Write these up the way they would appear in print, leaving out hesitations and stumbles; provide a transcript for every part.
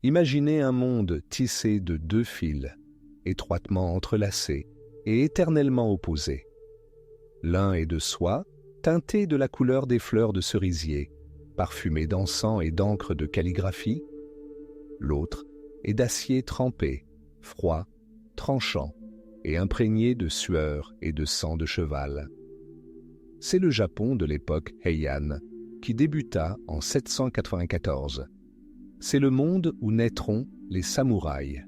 Imaginez un monde tissé de deux fils, étroitement entrelacés et éternellement opposés. L'un est de soie, teinté de la couleur des fleurs de cerisier, parfumé d'encens et d'encre de calligraphie. L'autre est d'acier trempé, froid, tranchant et imprégné de sueur et de sang de cheval. C'est le Japon de l'époque Heian, qui débuta en 794. C'est le monde où naîtront les samouraïs.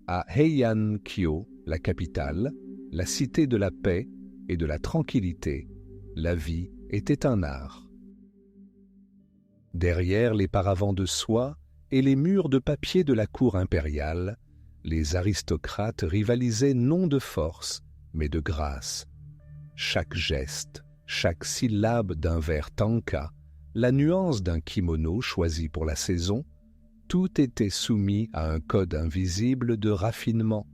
À Heian-kyo, la capitale, la cité de la paix et de la tranquillité, la vie était un art. Derrière les paravents de soie et les murs de papier de la cour impériale, les aristocrates rivalisaient non de force, mais de grâce. Chaque geste, chaque syllabe d'un vers tanka, la nuance d'un kimono choisi pour la saison, tout était soumis à un code invisible de raffinement.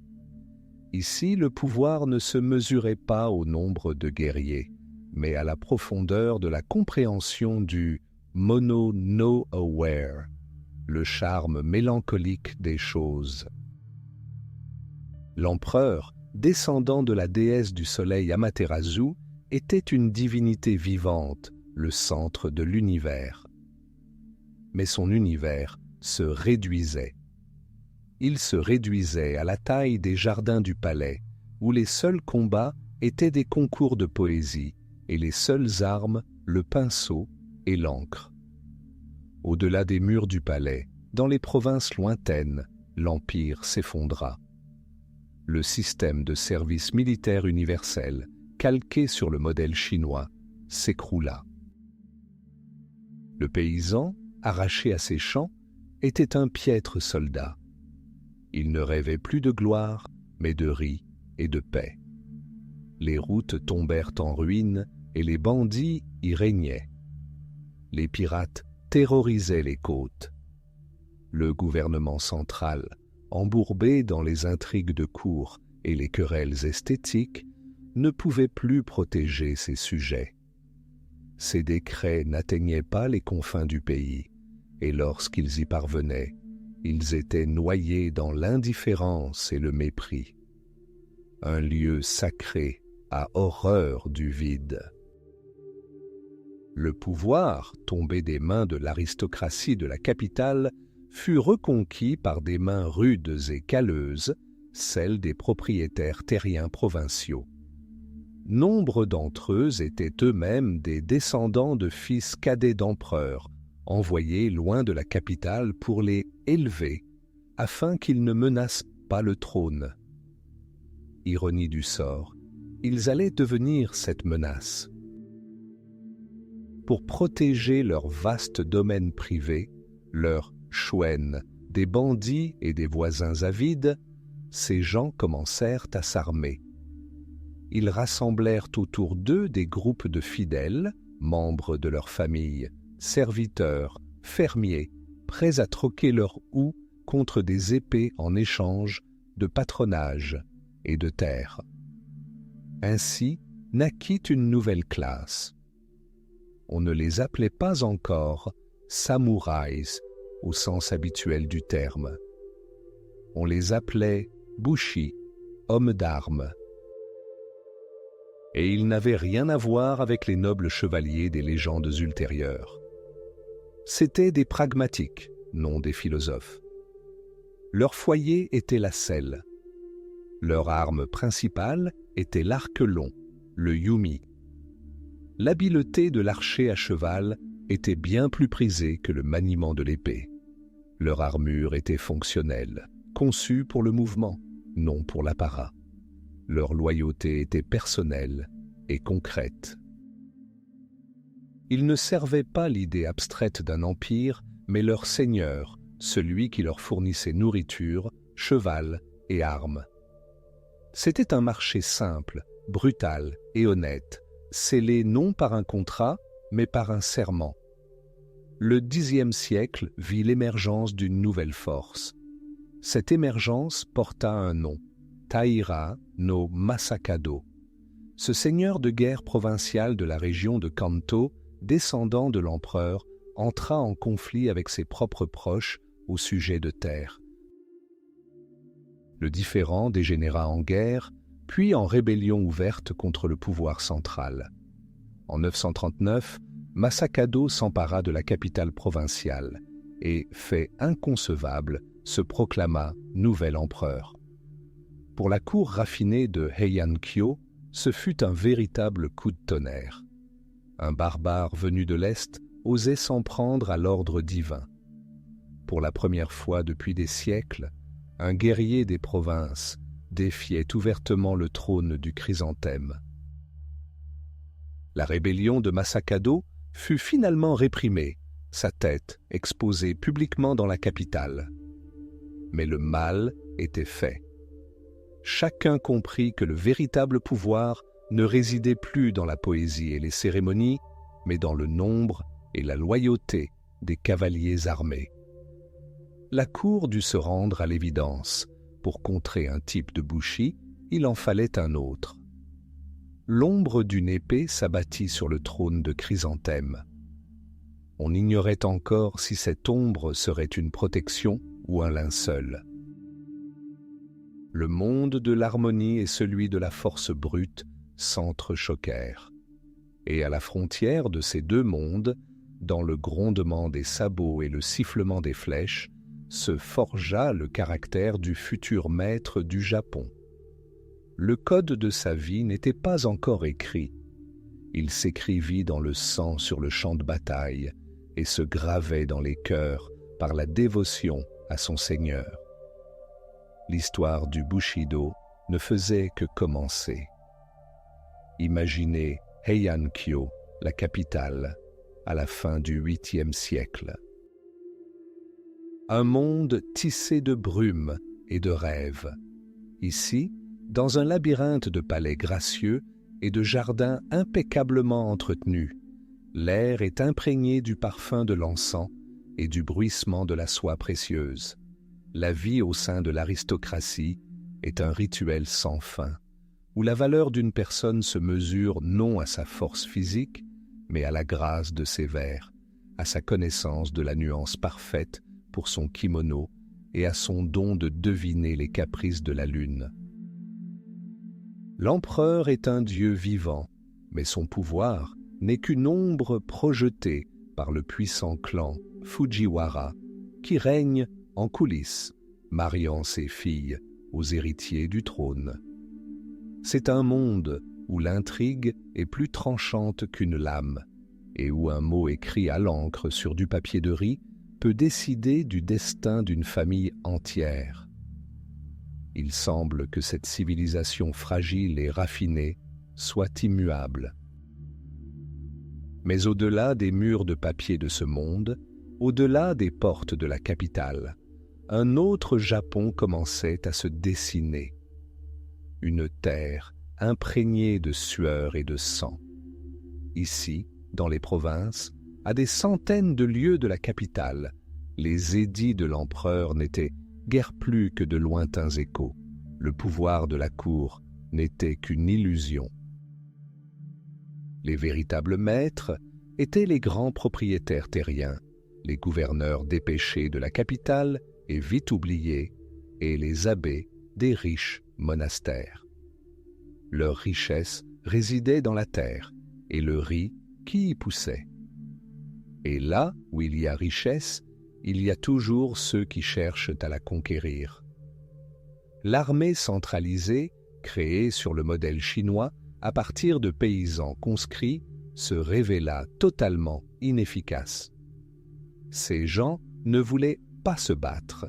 Ici, le pouvoir ne se mesurait pas au nombre de guerriers, mais à la profondeur de la compréhension du mono no aware, le charme mélancolique des choses. L'empereur, descendant de la déesse du soleil Amaterasu, était une divinité vivante, le centre de l'univers. Mais son univers se réduisait. Il se réduisait à la taille des jardins du palais, où les seuls combats étaient des concours de poésie et les seules armes, le pinceau et l'encre. Au-delà des murs du palais, dans les provinces lointaines, l'Empire s'effondra. Le système de service militaire universel, calqué sur le modèle chinois, s'écroula. Le paysan, arraché à ses champs, était un piètre soldat. Il ne rêvait plus de gloire, mais de riz et de paix. Les routes tombèrent en ruine et les bandits y régnaient. Les pirates terrorisaient les côtes. Le gouvernement central, embourbé dans les intrigues de cour et les querelles esthétiques, ne pouvait plus protéger ses sujets. Ces décrets n'atteignaient pas les confins du pays, et lorsqu'ils y parvenaient, ils étaient noyés dans l'indifférence et le mépris. Un lieu sacré a horreur du vide. Le pouvoir, tombé des mains de l'aristocratie de la capitale, fut reconquis par des mains rudes et calleuses, celles des propriétaires terriens provinciaux. Nombre d'entre eux étaient eux-mêmes des descendants de fils cadets d'empereurs, envoyés loin de la capitale pour les élever, afin qu'ils ne menacent pas le trône. Ironie du sort, ils allaient devenir cette menace. Pour protéger leur vaste domaine privé, leur chouenne, des bandits et des voisins avides, ces gens commencèrent à s'armer. Ils rassemblèrent autour d'eux des groupes de fidèles, membres de leur famille, serviteurs, fermiers, prêts à troquer leur houx contre des épées en échange de patronage et de terre. Ainsi naquit une nouvelle classe. On ne les appelait pas encore samouraïs au sens habituel du terme. On les appelait bushi, hommes d'armes. Et ils n'avaient rien à voir avec les nobles chevaliers des légendes ultérieures. C'étaient des pragmatiques, non des philosophes. Leur foyer était la selle. Leur arme principale était l'arc long, le yumi. L'habileté de l'archer à cheval était bien plus prisée que le maniement de l'épée. Leur armure était fonctionnelle, conçue pour le mouvement, non pour l'apparat. Leur loyauté était personnelle et concrète. Ils ne servaient pas l'idée abstraite d'un empire, mais leur seigneur, celui qui leur fournissait nourriture, cheval et armes. C'était un marché simple, brutal et honnête, scellé non par un contrat, mais par un serment. Le Xe siècle vit l'émergence d'une nouvelle force. Cette émergence porta un nom, Taira no Masakado. Ce seigneur de guerre provincial de la région de Kanto, descendant de l'empereur, entra en conflit avec ses propres proches au sujet de terre. Le différend dégénéra en guerre, puis en rébellion ouverte contre le pouvoir central. En 939, Masakado s'empara de la capitale provinciale et, fait inconcevable, se proclama nouvel empereur. Pour la cour raffinée de Heian-kyo, ce fut un véritable coup de tonnerre. Un barbare venu de l'Est osait s'en prendre à l'ordre divin. Pour la première fois depuis des siècles, un guerrier des provinces défiait ouvertement le trône du chrysanthème. La rébellion de Masakado fut finalement réprimée, sa tête exposée publiquement dans la capitale. Mais le mal était fait. Chacun comprit que le véritable pouvoir ne résidait plus dans la poésie et les cérémonies, mais dans le nombre et la loyauté des cavaliers armés. La cour dut se rendre à l'évidence. Pour contrer un type de bushi, il en fallait un autre. L'ombre d'une épée s'abattit sur le trône de Chrysanthème. On ignorait encore si cette ombre serait une protection ou un linceul. Le monde de l'harmonie et celui de la force brute s'entrechoquèrent. Et à la frontière de ces deux mondes, dans le grondement des sabots et le sifflement des flèches, se forgea le caractère du futur maître du Japon. Le code de sa vie n'était pas encore écrit. Il s'écrivit dans le sang sur le champ de bataille et se gravait dans les cœurs par la dévotion à son seigneur. L'histoire du Bushido ne faisait que commencer. Imaginez Heian-kyo, la capitale, à la fin du 8e siècle. Un monde tissé de brume et de rêves. Ici, dans un labyrinthe de palais gracieux et de jardins impeccablement entretenus, l'air est imprégné du parfum de l'encens et du bruissement de la soie précieuse. La vie au sein de l'aristocratie est un rituel sans fin, où la valeur d'une personne se mesure non à sa force physique, mais à la grâce de ses vers, à sa connaissance de la nuance parfaite pour son kimono et à son don de deviner les caprices de la lune. L'empereur est un dieu vivant, mais son pouvoir n'est qu'une ombre projetée par le puissant clan Fujiwara, qui règne en coulisses, mariant ses filles aux héritiers du trône. C'est un monde où l'intrigue est plus tranchante qu'une lame, et où un mot écrit à l'encre sur du papier de riz peut décider du destin d'une famille entière. Il semble que cette civilisation fragile et raffinée soit immuable. Mais au-delà des murs de papier de ce monde, au-delà des portes de la capitale, un autre Japon commençait à se dessiner. Une terre imprégnée de sueur et de sang. Ici, dans les provinces, à des centaines de lieues de la capitale, les édits de l'empereur n'étaient guère plus que de lointains échos. Le pouvoir de la cour n'était qu'une illusion. Les véritables maîtres étaient les grands propriétaires terriens, les gouverneurs dépêchés de la capitale et vite oubliés, et les abbés des riches monastères. Leur richesse résidait dans la terre, et le riz qui y poussait. Et là où il y a richesse, il y a toujours ceux qui cherchent à la conquérir. L'armée centralisée, créée sur le modèle chinois à partir de paysans conscrits, se révéla totalement inefficace. Ces gens ne voulaient pas se battre,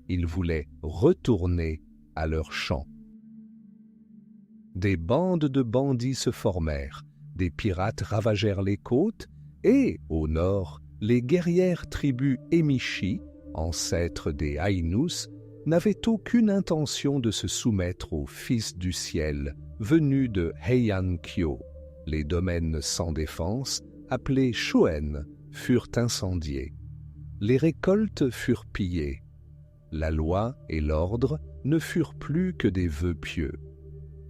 ils voulaient retourner à leur champ. Des bandes de bandits se formèrent, des pirates ravagèrent les côtes et, au nord, les guerrières tribus Emishi, ancêtres des Ainus, n'avaient aucune intention de se soumettre aux fils du ciel venus de Heian-kyo. Les domaines sans défense, appelés Shoen, furent incendiés. Les récoltes furent pillées. La loi et l'ordre ne furent plus que des vœux pieux.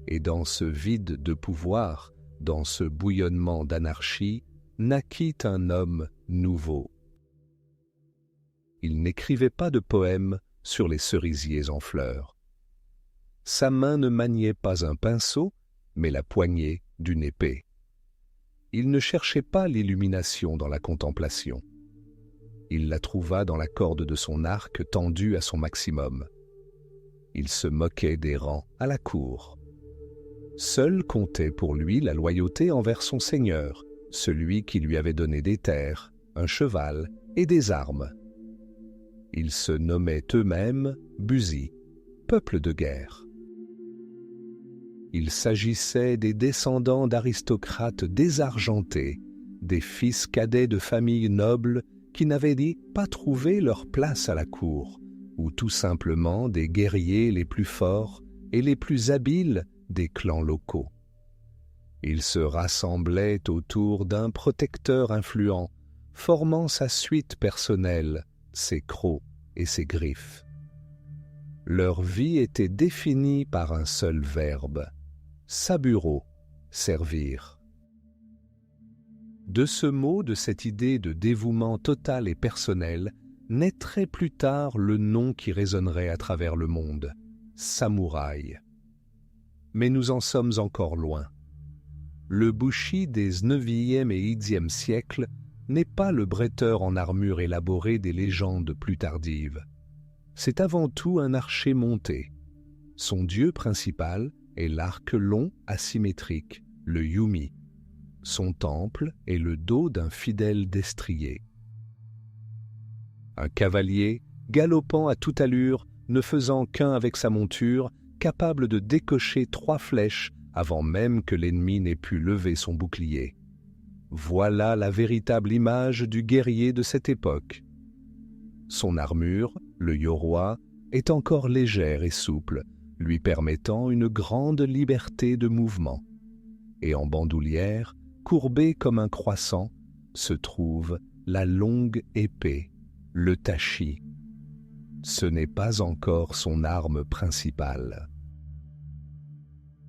Et dans ce vide de pouvoir, dans ce bouillonnement d'anarchie, naquit un homme nouveau. il n'écrivait pas de poèmes sur les cerisiers en fleurs. Sa main ne maniait pas un pinceau, mais la poignée d'une épée. Il ne cherchait pas l'illumination dans la contemplation. Il la trouva dans la corde de son arc tendue à son maximum. Il se moquait des rangs à la cour. Seul comptait pour lui la loyauté envers son seigneur, celui qui lui avait donné des terres, un cheval et des armes. Ils se nommaient eux-mêmes Buzi, peuple de guerre. Il s'agissait des descendants d'aristocrates désargentés, des fils cadets de familles nobles qui n'avaient pas trouvé leur place à la cour, ou tout simplement des guerriers les plus forts et les plus habiles des clans locaux. Ils se rassemblaient autour d'un protecteur influent, formant sa suite personnelle, ses crocs et ses griffes. Leur vie était définie par un seul verbe, saburo, servir. De ce mot, de cette idée de dévouement total et personnel, naîtrait plus tard le nom qui résonnerait à travers le monde, samouraï. Mais nous en sommes encore loin. Le bushi des 9e et 10e siècles n'est pas le bretteur en armure élaborée des légendes plus tardives. C'est avant tout un archer monté. Son dieu principal est l'arc long asymétrique, le yumi. Son temple est le dos d'un fidèle destrier. Un cavalier, galopant à toute allure, ne faisant qu'un avec sa monture, capable de décocher 3 flèches avant même que l'ennemi n'ait pu lever son bouclier. Voilà la véritable image du guerrier de cette époque. Son armure, le yoroi, est encore légère et souple, lui permettant une grande liberté de mouvement. Et en bandoulière, courbée comme un croissant, se trouve la longue épée, le tachi. Ce n'est pas encore son arme principale.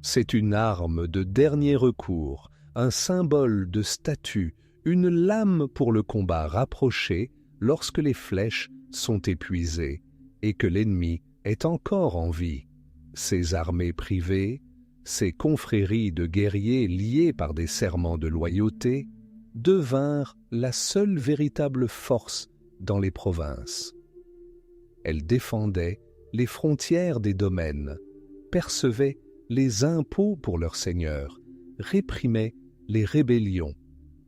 C'est une arme de dernier recours, un symbole de statut, une lame pour le combat rapproché lorsque les flèches sont épuisées et que l'ennemi est encore en vie. Ses armées privées, ses confréries de guerriers liés par des serments de loyauté, devinrent la seule véritable force dans les provinces. Elles défendaient les frontières des domaines, percevaient les impôts pour leurs seigneurs, réprimaient les rébellions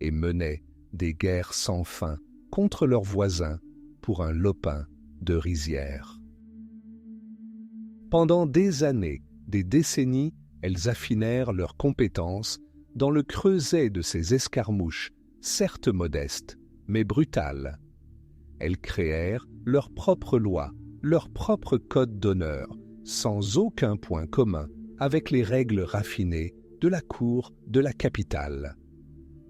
et menaient des guerres sans fin contre leurs voisins pour un lopin de rizières. Pendant des années, des décennies, elles affinèrent leurs compétences dans le creuset de ces escarmouches, certes modestes, mais brutales. Elles créèrent leurs propres lois, leur propre code d'honneur, sans aucun point commun avec les règles raffinées de la cour de la capitale.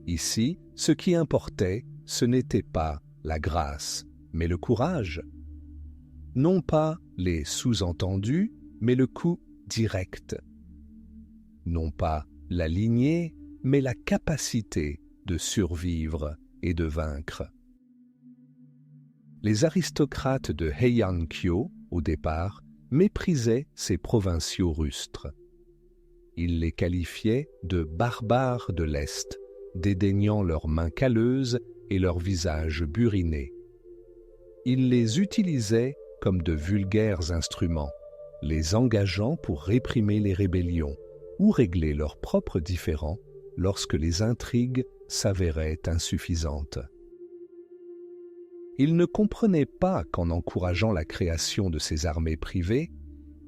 Ici, ce qui importait, ce n'était pas la grâce, mais le courage. Non pas les sous-entendus, mais le coup direct. Non pas la lignée, mais la capacité de survivre et de vaincre. Les aristocrates de Heian-kyo, au départ, méprisaient ces provinciaux rustres. Ils les qualifiaient de barbares de l'Est, dédaignant leurs mains calleuses et leurs visages burinés. Ils les utilisaient comme de vulgaires instruments, les engageant pour réprimer les rébellions ou régler leurs propres différends lorsque les intrigues s'avéraient insuffisantes. Ils ne comprenaient pas qu'en encourageant la création de ces armées privées,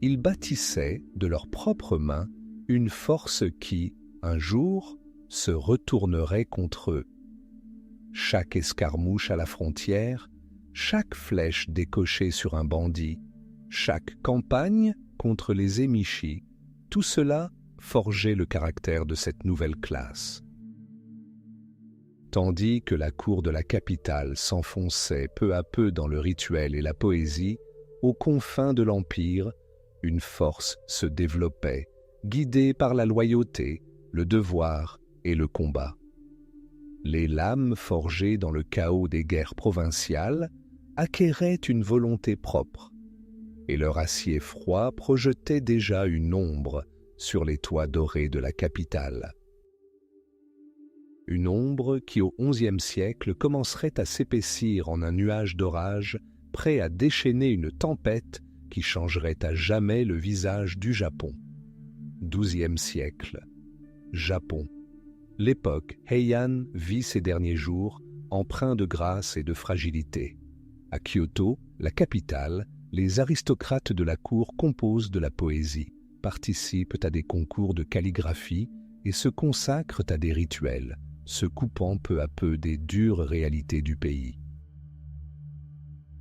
ils bâtissaient de leurs propres mains une force qui, un jour, se retournerait contre eux. Chaque escarmouche à la frontière, chaque flèche décochée sur un bandit, chaque campagne contre les émichis, tout cela forgeait le caractère de cette nouvelle classe. Tandis que la cour de la capitale s'enfonçait peu à peu dans le rituel et la poésie, aux confins de l'Empire, une force se développait, guidée par la loyauté, le devoir et le combat. Les lames forgées dans le chaos des guerres provinciales, acquéraient une volonté propre, et leur acier froid projetait déjà une ombre sur les toits dorés de la capitale. Une ombre qui, au XIe siècle, commencerait à s'épaissir en un nuage d'orage, prêt à déchaîner une tempête qui changerait à jamais le visage du Japon. XIIe siècle. Japon. L'époque Heian vit ses derniers jours, empreint de grâce et de fragilité. À Kyoto, la capitale, les aristocrates de la cour composent de la poésie, participent à des concours de calligraphie et se consacrent à des rituels, se coupant peu à peu des dures réalités du pays.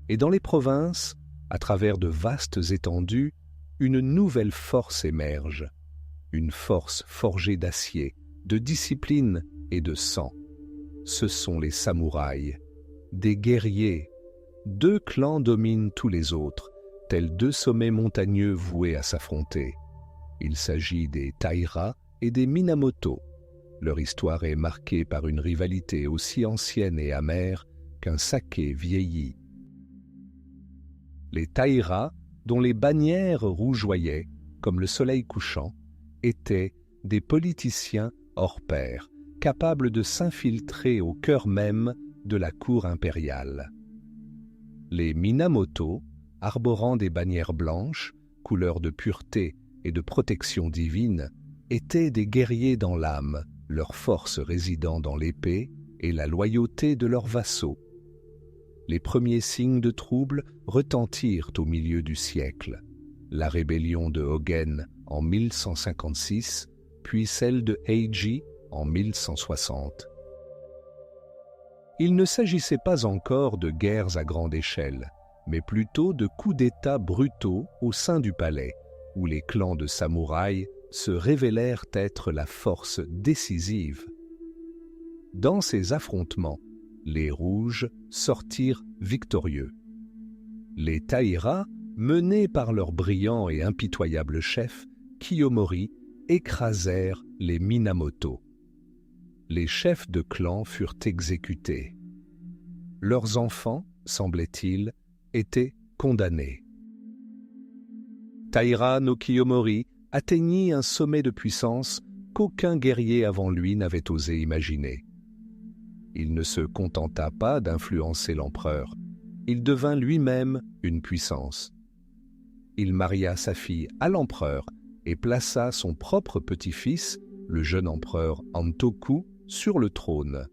Et dans les provinces, à travers de vastes étendues, une nouvelle force émerge, une force forgée d'acier, de discipline et de sang. Ce sont les samouraïs, des guerriers. Deux clans dominent tous les autres, tels deux sommets montagneux voués à s'affronter. Il s'agit des Taira et des Minamoto. Leur histoire est marquée par une rivalité aussi ancienne et amère qu'un saké vieilli. Les Taira, dont les bannières rougeoyaient, comme le soleil couchant, étaient des politiciens hors pair, capables de s'infiltrer au cœur même de la cour impériale. Les Minamoto, arborant des bannières blanches, couleur de pureté et de protection divine, étaient des guerriers dans l'âme, leur force résidant dans l'épée et la loyauté de leurs vassaux. Les premiers signes de trouble retentirent au milieu du siècle. La rébellion de Hogen en 1156, puis celle de Heiji en 1160. Il ne s'agissait pas encore de guerres à grande échelle, mais plutôt de coups d'État brutaux au sein du palais, où les clans de samouraïs se révélèrent être la force décisive. Dans ces affrontements, les Rouges sortirent victorieux. Les Taira, menés par leur brillant et impitoyable chef, Kiyomori, écrasèrent les Minamoto. Les chefs de clan furent exécutés. Leurs enfants, semblait-il, étaient condamnés. Taira no Kiyomori atteignit un sommet de puissance qu'aucun guerrier avant lui n'avait osé imaginer. Il ne se contenta pas d'influencer l'empereur, il devint lui-même une puissance. Il maria sa fille à l'empereur et plaça son propre petit-fils, le jeune empereur Antoku, sur le trône.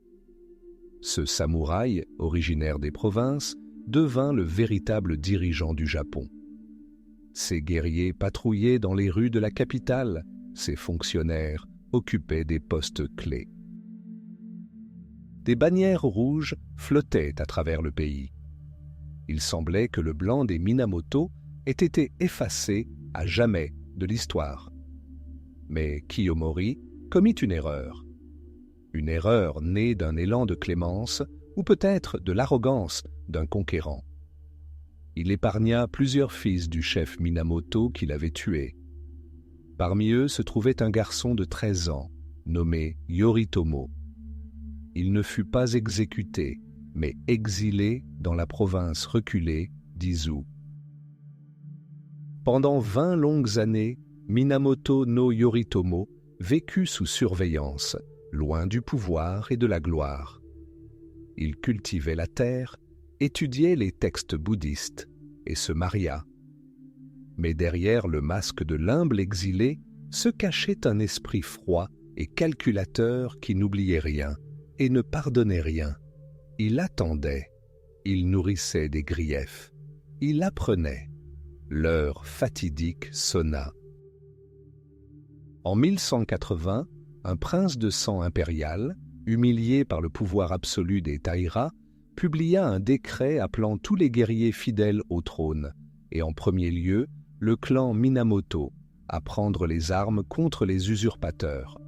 Ce samouraï, originaire des provinces, devint le véritable dirigeant du Japon. Ses guerriers patrouillaient dans les rues de la capitale, ses fonctionnaires occupaient des postes clés. Des bannières rouges flottaient à travers le pays. Il semblait que le blanc des Minamoto ait été effacé à jamais de l'histoire. Mais Kiyomori commit une erreur née d'un élan de clémence ou peut-être de l'arrogance d'un conquérant. Il épargna plusieurs fils du chef Minamoto qu'il avait tués. Parmi eux se trouvait un garçon de 13 ans, nommé Yoritomo. Il ne fut pas exécuté, mais exilé dans la province reculée d'Izu. Pendant 20 longues années, Minamoto no Yoritomo vécut sous surveillance, loin du pouvoir et de la gloire. Il cultivait la terre, étudiait les textes bouddhistes et se maria. Mais derrière le masque de l'humble exilé se cachait un esprit froid et calculateur qui n'oubliait rien et ne pardonnait rien. Il attendait, il nourrissait des griefs, il apprenait. L'heure fatidique sonna. En 1180, un prince de sang impérial, humilié par le pouvoir absolu des Taira, publia un décret appelant tous les guerriers fidèles au trône, et en premier lieu, le clan Minamoto, à prendre les armes contre les usurpateurs.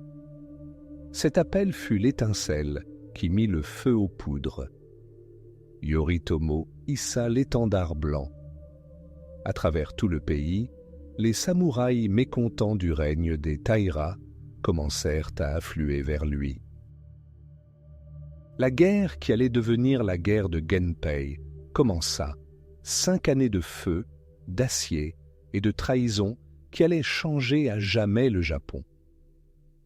Cet appel fut l'étincelle qui mit le feu aux poudres. Yoritomo hissa l'étendard blanc. À travers tout le pays, les samouraïs mécontents du règne des Taira commencèrent à affluer vers lui. La guerre qui allait devenir la guerre de Genpei commença 5 années de feu, d'acier et de trahison qui allaient changer à jamais le Japon.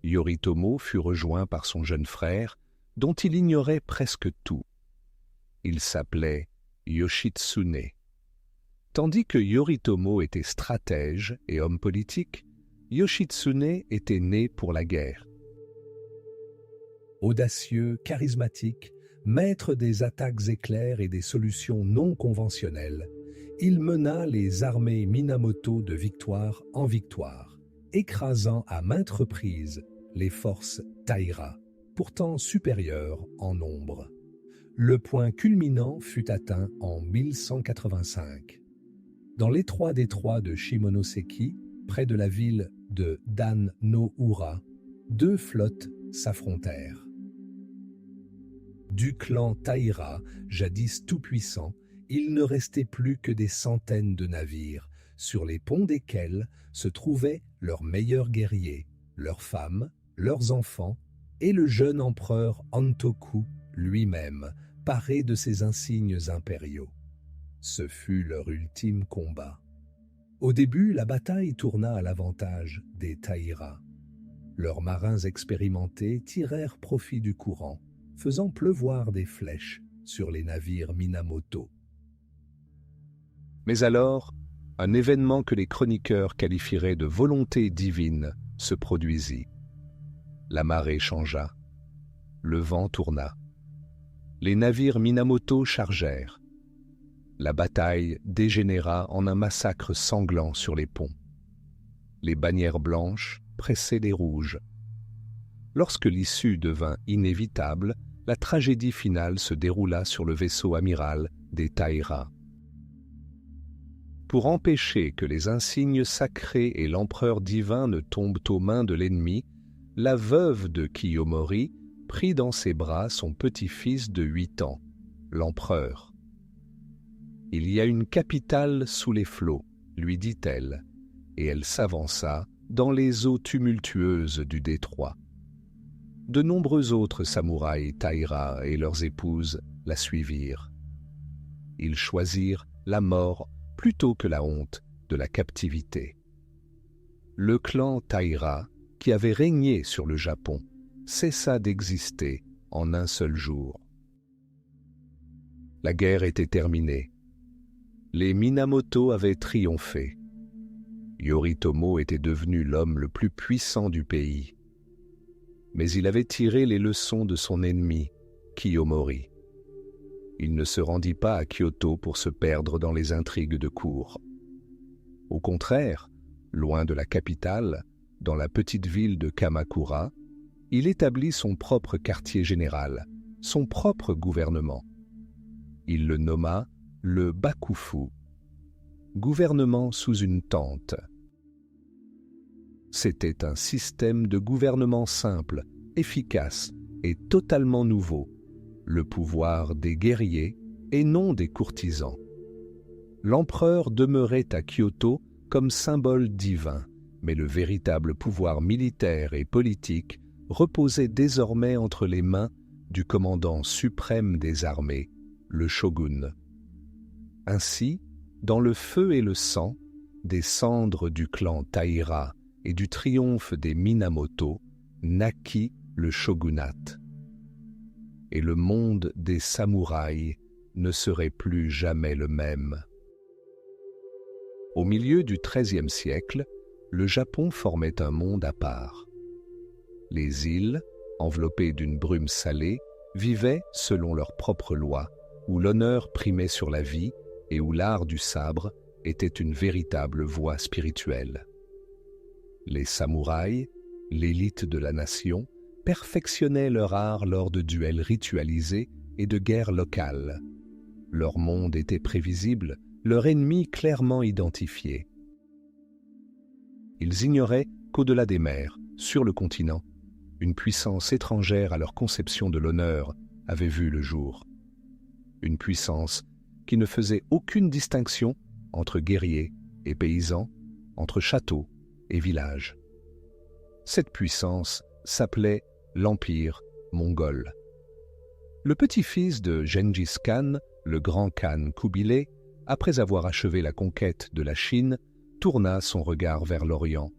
Yoritomo fut rejoint par son jeune frère, dont il ignorait presque tout. Il s'appelait Yoshitsune. Tandis que Yoritomo était stratège et homme politique, Yoshitsune était né pour la guerre. Audacieux, charismatique, maître des attaques éclairs et des solutions non conventionnelles, il mena les armées Minamoto de victoire en victoire, écrasant à maintes reprises les forces Taira, pourtant supérieures en nombre. Le point culminant fut atteint en 1185. Dans l'étroit détroit de Shimonoseki, près de la ville de Dan-no-ura, 2 flottes s'affrontèrent. Du clan Taira, jadis tout-puissant, il ne restait plus que des centaines de navires, sur les ponts desquels se trouvaient leurs meilleurs guerriers, leurs femmes, leurs enfants et le jeune empereur Antoku lui-même, paré de ses insignes impériaux. Ce fut leur ultime combat. Au début, la bataille tourna à l'avantage des Taira. Leurs marins expérimentés tirèrent profit du courant, faisant pleuvoir des flèches sur les navires Minamoto. Mais alors, un événement que les chroniqueurs qualifieraient de volonté divine se produisit. La marée changea, le vent tourna. Les navires Minamoto chargèrent. La bataille dégénéra en un massacre sanglant sur les ponts. Les bannières blanches pressaient les rouges. Lorsque l'issue devint inévitable, la tragédie finale se déroula sur le vaisseau amiral des Taira. Pour empêcher que les insignes sacrés et l'empereur divin ne tombent aux mains de l'ennemi, la veuve de Kiyomori prit dans ses bras son petit-fils de 8 ans, l'empereur. « Il y a une capitale sous les flots, » lui dit-elle, et elle s'avança dans les eaux tumultueuses du détroit. De nombreux autres samouraïs Taira et leurs épouses la suivirent. Ils choisirent la mort plutôt que la honte de la captivité. Le clan Taira, qui avait régné sur le Japon, cessa d'exister en un seul jour. La guerre était terminée. Les Minamoto avaient triomphé. Yoritomo était devenu l'homme le plus puissant du pays. Mais il avait tiré les leçons de son ennemi, Kiyomori. Il ne se rendit pas à Kyoto pour se perdre dans les intrigues de cour. Au contraire, loin de la capitale, dans la petite ville de Kamakura, il établit son propre quartier général, son propre gouvernement. Il le nomma le Bakufu, gouvernement sous une tente. C'était un système de gouvernement simple, efficace et totalement nouveau, le pouvoir des guerriers et non des courtisans. L'empereur demeurait à Kyoto comme symbole divin, mais le véritable pouvoir militaire et politique reposait désormais entre les mains du commandant suprême des armées, le shogun. Ainsi, dans le feu et le sang, des cendres du clan Taira et du triomphe des Minamoto, naquit le shogunat. Et le monde des samouraïs ne serait plus jamais le même. Au milieu du XIIIe siècle, le Japon formait un monde à part. Les îles, enveloppées d'une brume salée, vivaient selon leurs propres lois, où l'honneur primait sur la vie et où l'art du sabre était une véritable voie spirituelle. Les samouraïs, l'élite de la nation, perfectionnaient leur art lors de duels ritualisés et de guerres locales. Leur monde était prévisible, leur ennemi clairement identifié. Ils ignoraient qu'au-delà des mers, sur le continent, une puissance étrangère à leur conception de l'honneur avait vu le jour. Une puissance qui ne faisait aucune distinction entre guerriers et paysans, entre châteaux et villages. Cette puissance s'appelait l'Empire mongol. Le petit-fils de Gengis Khan Le grand Khan Kubilai, après avoir achevé la conquête de la Chine, tourna son regard vers l'Orient.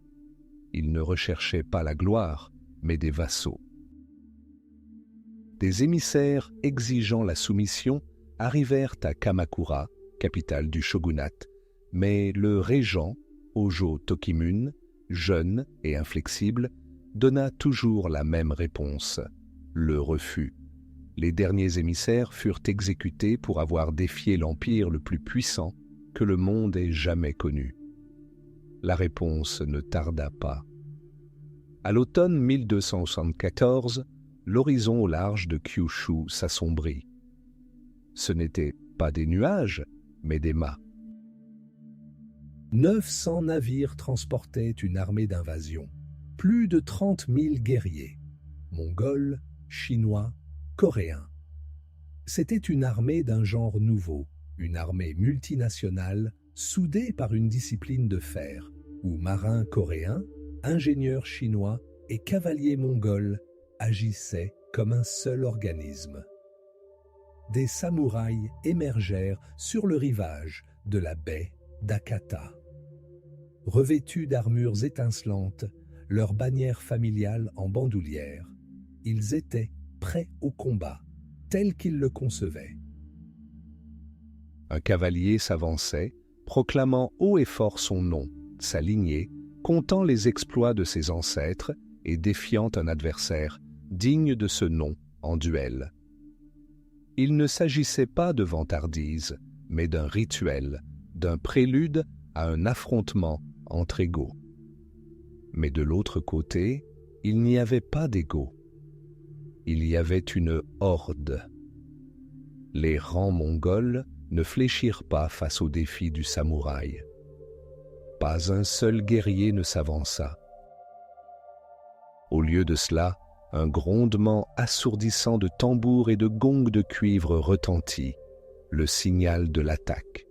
Il ne recherchait pas la gloire, mais des vassaux. Des émissaires exigeant la soumission arrivèrent à Kamakura, capitale du shogunat, mais le régent, Hojo Tokimun, jeune et inflexible, donna toujours la même réponse, le refus. Les derniers émissaires furent exécutés pour avoir défié l'empire le plus puissant que le monde ait jamais connu. La réponse ne tarda pas. À l'automne 1274, l'horizon au large de Kyushu s'assombrit. Ce n'étaient pas des nuages, mais des mâts. 900 navires transportaient une armée d'invasion, plus de 30 000 guerriers, mongols, chinois, coréens. C'était une armée d'un genre nouveau, une armée multinationale soudée par une discipline de fer, où marins coréens, ingénieurs chinois et cavaliers mongols agissaient comme un seul organisme. Des samouraïs émergèrent sur le rivage de la baie d'Akata. Revêtus d'armures étincelantes, leurs bannières familiales en bandoulière, ils étaient prêts au combat, tel qu'ils le concevaient. Un cavalier s'avançait, proclamant haut et fort son nom, sa lignée, contant les exploits de ses ancêtres et défiant un adversaire digne de ce nom en duel. Il ne s'agissait pas de vantardise, mais d'un rituel, d'un prélude à un affrontement entre égaux. Mais de l'autre côté, il n'y avait pas d'égaux. Il y avait une horde. Les rangs mongols ne fléchirent pas face au défi du samouraï. Pas un seul guerrier ne s'avança. Au lieu de cela, un grondement assourdissant de tambours et de gongs de cuivre retentit, le signal de l'attaque.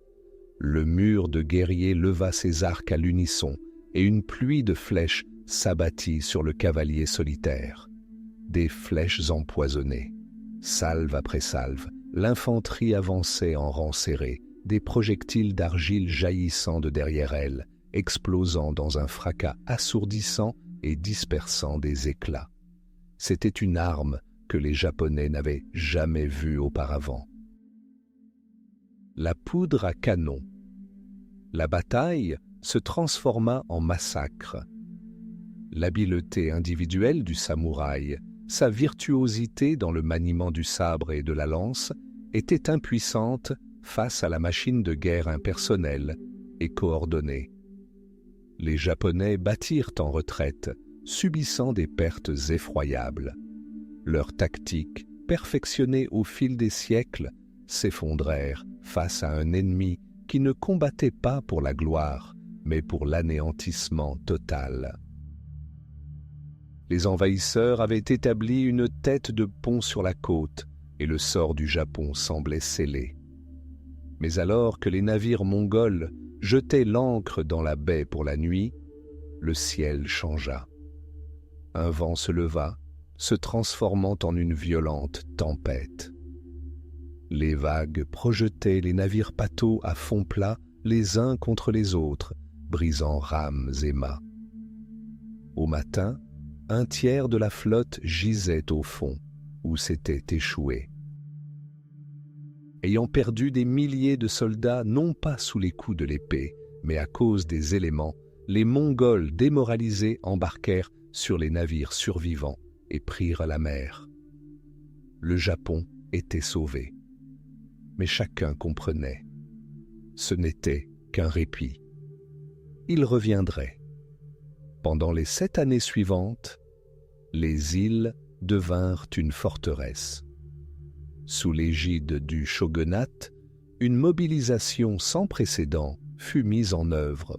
Le mur de guerriers leva ses arcs à l'unisson et une pluie de flèches s'abattit sur le cavalier solitaire. Des flèches empoisonnées. Salve après salve, l'infanterie avançait en rang serré, des projectiles d'argile jaillissant de derrière elle, explosant dans un fracas assourdissant et dispersant des éclats. C'était une arme que les Japonais n'avaient jamais vue auparavant. La poudre à canon. La bataille se transforma en massacre. L'habileté individuelle du samouraï, sa virtuosité dans le maniement du sabre et de la lance, était impuissante face à la machine de guerre impersonnelle et coordonnée. Les Japonais battirent en retraite, subissant des pertes effroyables. Leurs tactiques, perfectionnées au fil des siècles, s'effondrèrent face à un ennemi qui ne combattait pas pour la gloire, mais pour l'anéantissement total. Les envahisseurs avaient établi une tête de pont sur la côte, et le sort du Japon semblait scellé. Mais alors que les navires mongols jetaient l'ancre dans la baie pour la nuit, le ciel changea. Un vent se leva, se transformant en une violente tempête. Les vagues projetaient les navires pateaux à fond plat les uns contre les autres, brisant rames et mâts. Au matin, un tiers de la flotte gisait au fond, où s'était échoué. Ayant perdu des milliers de soldats non pas sous les coups de l'épée, mais à cause des éléments, les Mongols démoralisés embarquèrent sur les navires survivants et prirent la mer. Le Japon était sauvé. Mais chacun comprenait. Ce n'était qu'un répit. Il reviendrait. Pendant les 7 années suivantes, les îles devinrent une forteresse. Sous l'égide du shogunat, une mobilisation sans précédent fut mise en œuvre.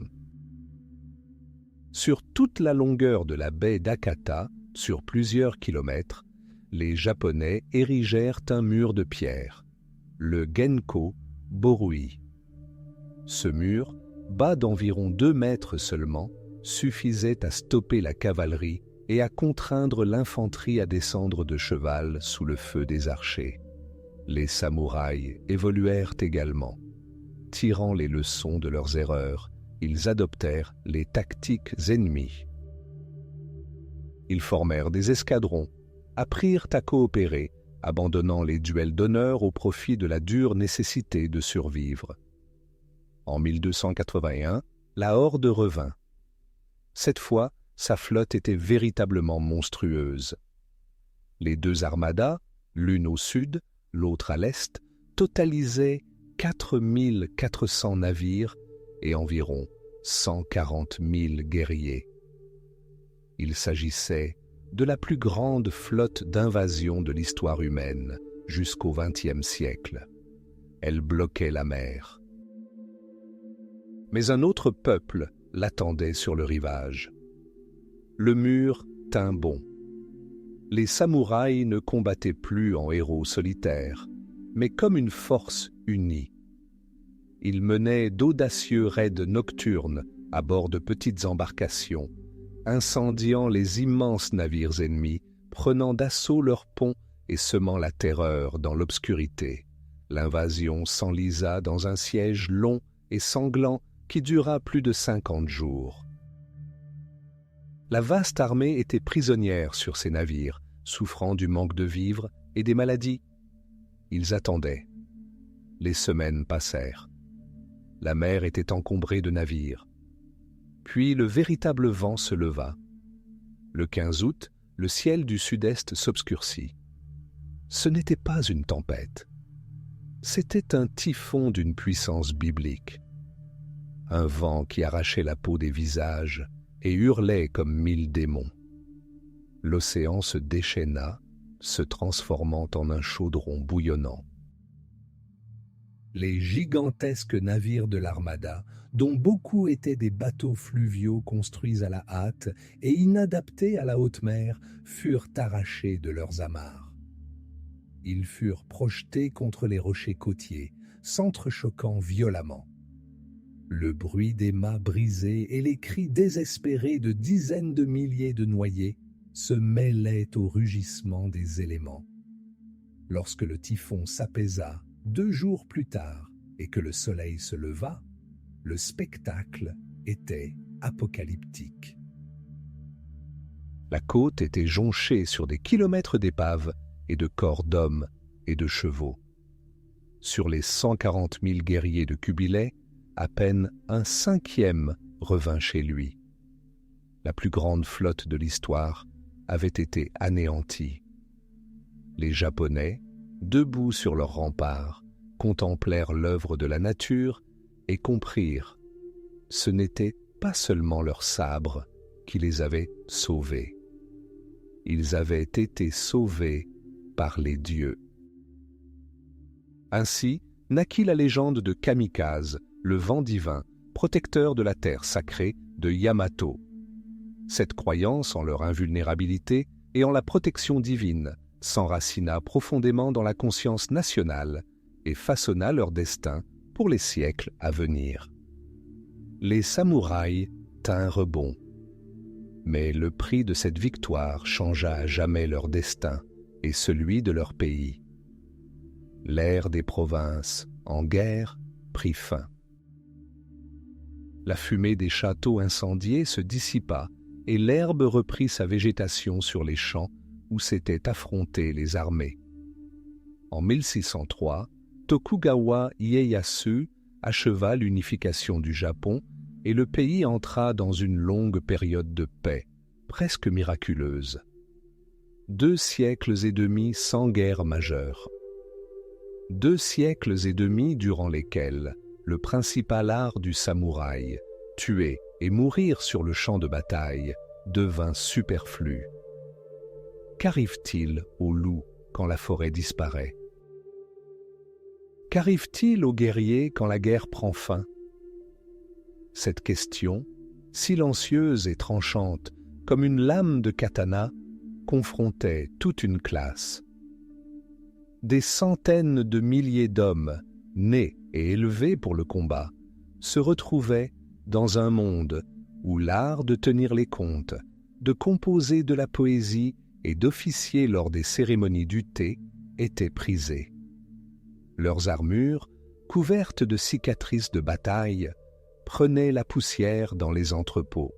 Sur toute la longueur de la baie d'Akata, sur plusieurs kilomètres, les Japonais érigèrent un mur de pierre, le Genko Borui. Ce mur, bas d'environ 2 mètres seulement, suffisait à stopper la cavalerie et à contraindre l'infanterie à descendre de cheval sous le feu des archers. Les samouraïs évoluèrent également. Tirant les leçons de leurs erreurs, ils adoptèrent les tactiques ennemies. Ils formèrent des escadrons, apprirent à coopérer, abandonnant les duels d'honneur au profit de la dure nécessité de survivre. En 1281, la Horde revint. Cette fois, sa flotte était véritablement monstrueuse. Les deux armadas, l'une au sud, l'autre à l'est, totalisaient 4400 navires et environ 140 000 guerriers. Il s'agissait de la plus grande flotte d'invasion de l'histoire humaine jusqu'au XXe siècle. Elle bloquait la mer. Mais un autre peuple l'attendait sur le rivage. Le mur tint bon. Les samouraïs ne combattaient plus en héros solitaires, mais comme une force unie. Ils menaient d'audacieux raids nocturnes à bord de petites embarcations, incendiant les immenses navires ennemis, prenant d'assaut leurs ponts et semant la terreur dans l'obscurité. L'invasion s'enlisa dans un siège long et sanglant qui dura plus de 50 jours. La vaste armée était prisonnière sur ces navires, souffrant du manque de vivres et des maladies. Ils attendaient. Les semaines passèrent. La mer était encombrée de navires. Puis le véritable vent se leva. Le 15 août, le ciel du sud-est s'obscurcit. Ce n'était pas une tempête. C'était un typhon d'une puissance biblique. Un vent qui arrachait la peau des visages et hurlait comme 1000 démons. L'océan se déchaîna, se transformant en un chaudron bouillonnant. Les gigantesques navires de l'armada, dont beaucoup étaient des bateaux fluviaux construits à la hâte et inadaptés à la haute mer, furent arrachés de leurs amarres. Ils furent projetés contre les rochers côtiers, s'entrechoquant violemment. Le bruit des mâts brisés et les cris désespérés de dizaines de milliers de noyés se mêlaient au rugissement des éléments. Lorsque le typhon s'apaisa 2 jours plus tard et que le soleil se leva, le spectacle était apocalyptique. La côte était jonchée sur des kilomètres d'épaves et de corps d'hommes et de chevaux. Sur les 140 000 guerriers de Kubilai, à peine un 5e revint chez lui. La plus grande flotte de l'histoire avait été anéantie. Les Japonais, debout sur leurs remparts, contemplèrent l'œuvre de la nature et comprirent. Ce n'était pas seulement leurs sabres qui les avaient sauvés. Ils avaient été sauvés par les dieux. Ainsi naquit la légende de Kamikaze, le vent divin, protecteur de la terre sacrée de Yamato. Cette croyance en leur invulnérabilité et en la protection divine s'enracina profondément dans la conscience nationale et façonna leur destin pour les siècles à venir. Les samouraïs tinrent bon. Mais le prix de cette victoire changea à jamais leur destin et celui de leur pays. L'ère des provinces, en guerre, prit fin. La fumée des châteaux incendiés se dissipa et l'herbe reprit sa végétation sur les champs où s'étaient affrontées les armées. En 1603, Tokugawa Ieyasu acheva l'unification du Japon et le pays entra dans une longue période de paix, presque miraculeuse. 2 siècles et demi sans guerre majeure. 2 siècles et demi durant lesquels le principal art du samouraï, tuer et mourir sur le champ de bataille, devint superflu. Qu'arrive-t-il au loup quand la forêt disparaît? Qu'arrive-t-il aux guerriers quand la guerre prend fin? Cette question, silencieuse et tranchante, comme une lame de katana, confrontait toute une classe. Des centaines de milliers d'hommes, nés et élevés pour le combat, se retrouvaient dans un monde où l'art de tenir les comptes, de composer de la poésie et d'officier lors des cérémonies du thé était prisé. Leurs armures, couvertes de cicatrices de bataille, prenaient la poussière dans les entrepôts.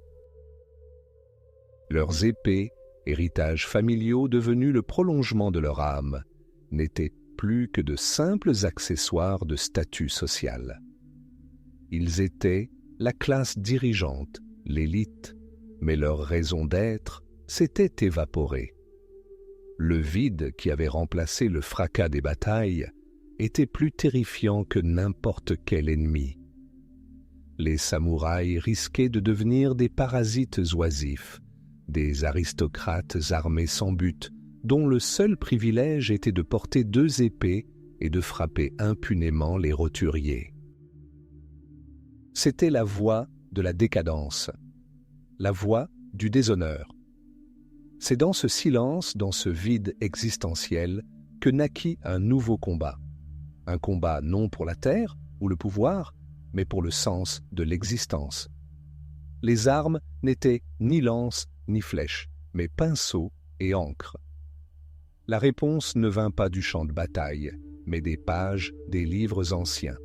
Leurs épées, héritages familiaux devenus le prolongement de leur âme, n'étaient plus que de simples accessoires de statut social. Ils étaient la classe dirigeante, l'élite, mais leur raison d'être s'était évaporée. Le vide qui avait remplacé le fracas des batailles était plus terrifiant que n'importe quel ennemi. Les samouraïs risquaient de devenir des parasites oisifs, des aristocrates armés sans but, dont le seul privilège était de porter 2 épées et de frapper impunément les roturiers. C'était la voie de la décadence, la voie du déshonneur. C'est dans ce silence, dans ce vide existentiel, que naquit un nouveau combat. Un combat non pour la terre ou le pouvoir, mais pour le sens de l'existence. Les armes n'étaient ni lances ni flèches, mais pinceaux et encre. La réponse ne vint pas du champ de bataille, mais des pages des livres anciens.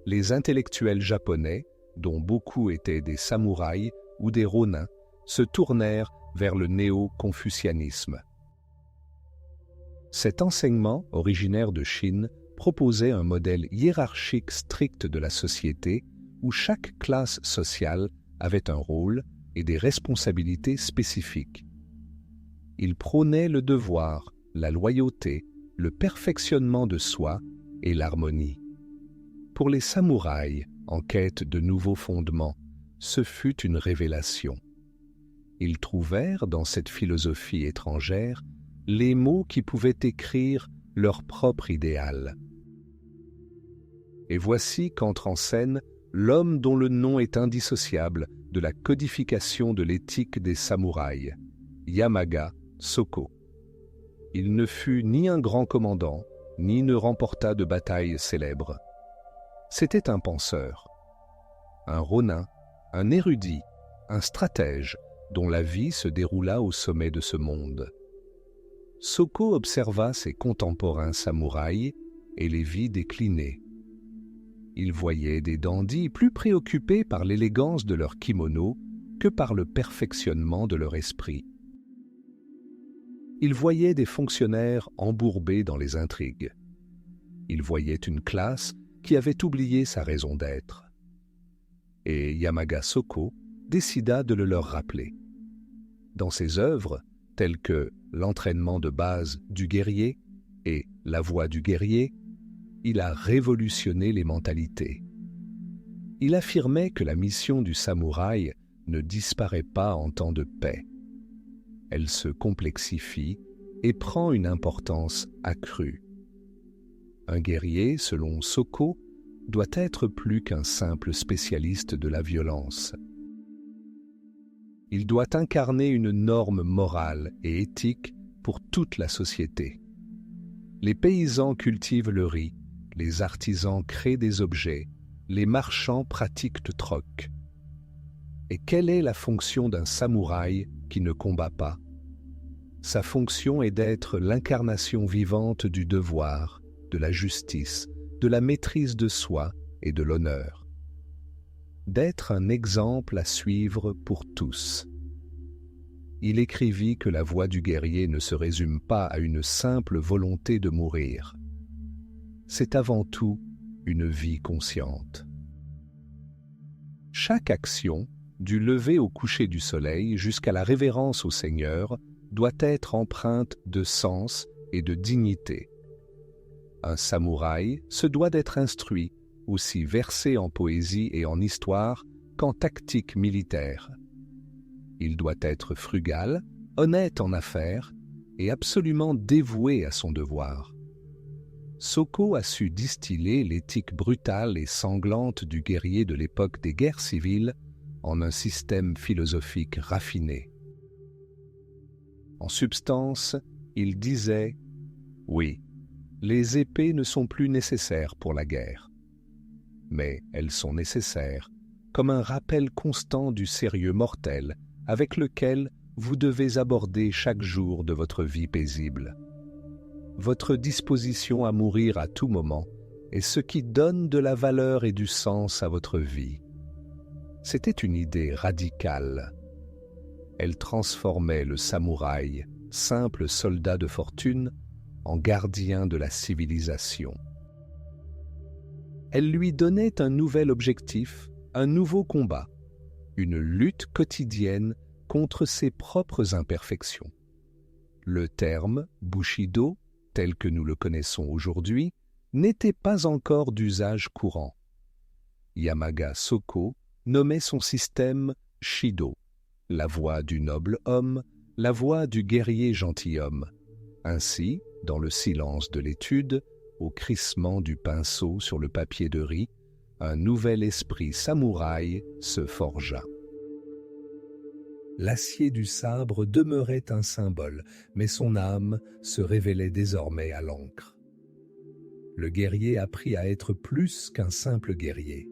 Les intellectuels japonais, dont beaucoup étaient des samouraïs ou des ronins, se tournèrent vers le néo-confucianisme. Cet enseignement, originaire de Chine, proposait un modèle hiérarchique strict de la société où chaque classe sociale avait un rôle et des responsabilités spécifiques. Il prônait le devoir, la loyauté, le perfectionnement de soi et l'harmonie. Pour les samouraïs, en quête de nouveaux fondements, ce fut une révélation. Ils trouvèrent dans cette philosophie étrangère les mots qui pouvaient écrire leur propre idéal. Et voici qu'entre en scène l'homme dont le nom est indissociable de la codification de l'éthique des samouraïs, Yamaga Soko. Il ne fut ni un grand commandant, ni ne remporta de bataille célèbre. C'était un penseur, un ronin, un érudit, un stratège dont la vie se déroula au sommet de ce monde. Soko observa ses contemporains samouraïs et les vit décliner. Il voyait des dandys plus préoccupés par l'élégance de leur kimono que par le perfectionnement de leur esprit. Il voyait des fonctionnaires embourbés dans les intrigues. Il voyait une classe qui avait oublié sa raison d'être. Et Yamaga Soko décida de le leur rappeler. Dans ses œuvres, telles que L'entraînement de base du guerrier et La voie du guerrier, il a révolutionné les mentalités. Il affirmait que la mission du samouraï ne disparaît pas en temps de paix. Elle se complexifie et prend une importance accrue. Un guerrier, selon Soko, doit être plus qu'un simple spécialiste de la violence. Il doit incarner une norme morale et éthique pour toute la société. Les paysans cultivent le riz, les artisans créent des objets, les marchands pratiquent le troc. Et quelle est la fonction d'un samouraï qui ne combat pas? Sa fonction est d'être l'incarnation vivante du devoir, de la justice, de la maîtrise de soi et de l'honneur. D'être un exemple à suivre pour tous. Il écrivit que la voie du guerrier ne se résume pas à une simple volonté de mourir. C'est avant tout une vie consciente. Chaque action, du lever au coucher du soleil jusqu'à la révérence au Seigneur, doit être empreinte de sens et de dignité. Un samouraï se doit d'être instruit, aussi versé en poésie et en histoire qu'en tactique militaire. Il doit être frugal, honnête en affaires et absolument dévoué à son devoir. Soko a su distiller l'éthique brutale et sanglante du guerrier de l'époque des guerres civiles en un système philosophique raffiné. En substance, il disait « Oui, les épées ne sont plus nécessaires pour la guerre, mais elles sont nécessaires comme un rappel constant du sérieux mortel avec lequel vous devez aborder chaque jour de votre vie paisible. votre disposition à mourir à tout moment est ce qui donne de la valeur et du sens à votre vie. C'était une idée radicale. Elle transformait le samouraï, simple soldat de fortune, en gardien de la civilisation. Elle lui donnait un nouvel objectif, un nouveau combat, une lutte quotidienne contre ses propres imperfections. Le terme « Bushido », tel que nous le connaissons aujourd'hui, n'était pas encore d'usage courant. Yamaga Soko nommait son système « Shido », la voie du noble homme, la voie du guerrier gentilhomme. Ainsi, dans le silence de l'étude, au crissement du pinceau sur le papier de riz, un nouvel esprit samouraï se forgea. L'acier du sabre demeurait un symbole, mais son âme se révélait désormais à l'encre. Le guerrier apprit à être plus qu'un simple guerrier.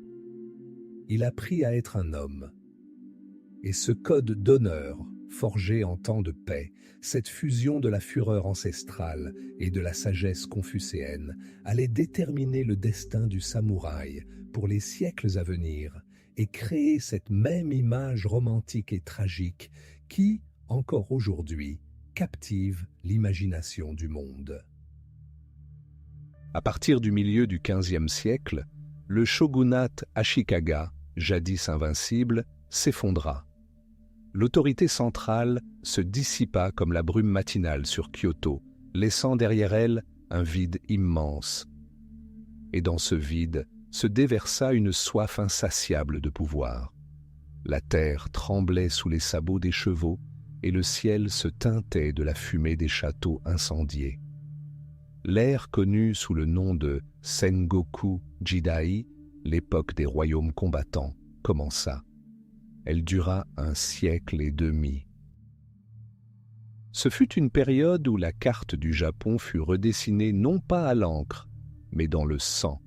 Il apprit à être un homme. Et ce code d'honneur, forgé en temps de paix, cette fusion de la fureur ancestrale et de la sagesse confucéenne, allait déterminer le destin du samouraï pour les siècles à venir et créer cette même image romantique et tragique qui, encore aujourd'hui, captive l'imagination du monde. À partir du milieu du XVe siècle, le shogunat Ashikaga, jadis invincible, s'effondra. L'autorité centrale se dissipa comme la brume matinale sur Kyoto, laissant derrière elle un vide immense. Et dans ce vide se déversa une soif insatiable de pouvoir. La terre tremblait sous les sabots des chevaux et le ciel se teintait de la fumée des châteaux incendiés. L'ère connue sous le nom de Sengoku Jidai, l'époque des royaumes combattants, commença. Elle dura 1 siècle et demi. Ce fut une période où la carte du Japon fut redessinée non pas à l'encre, mais dans le sang.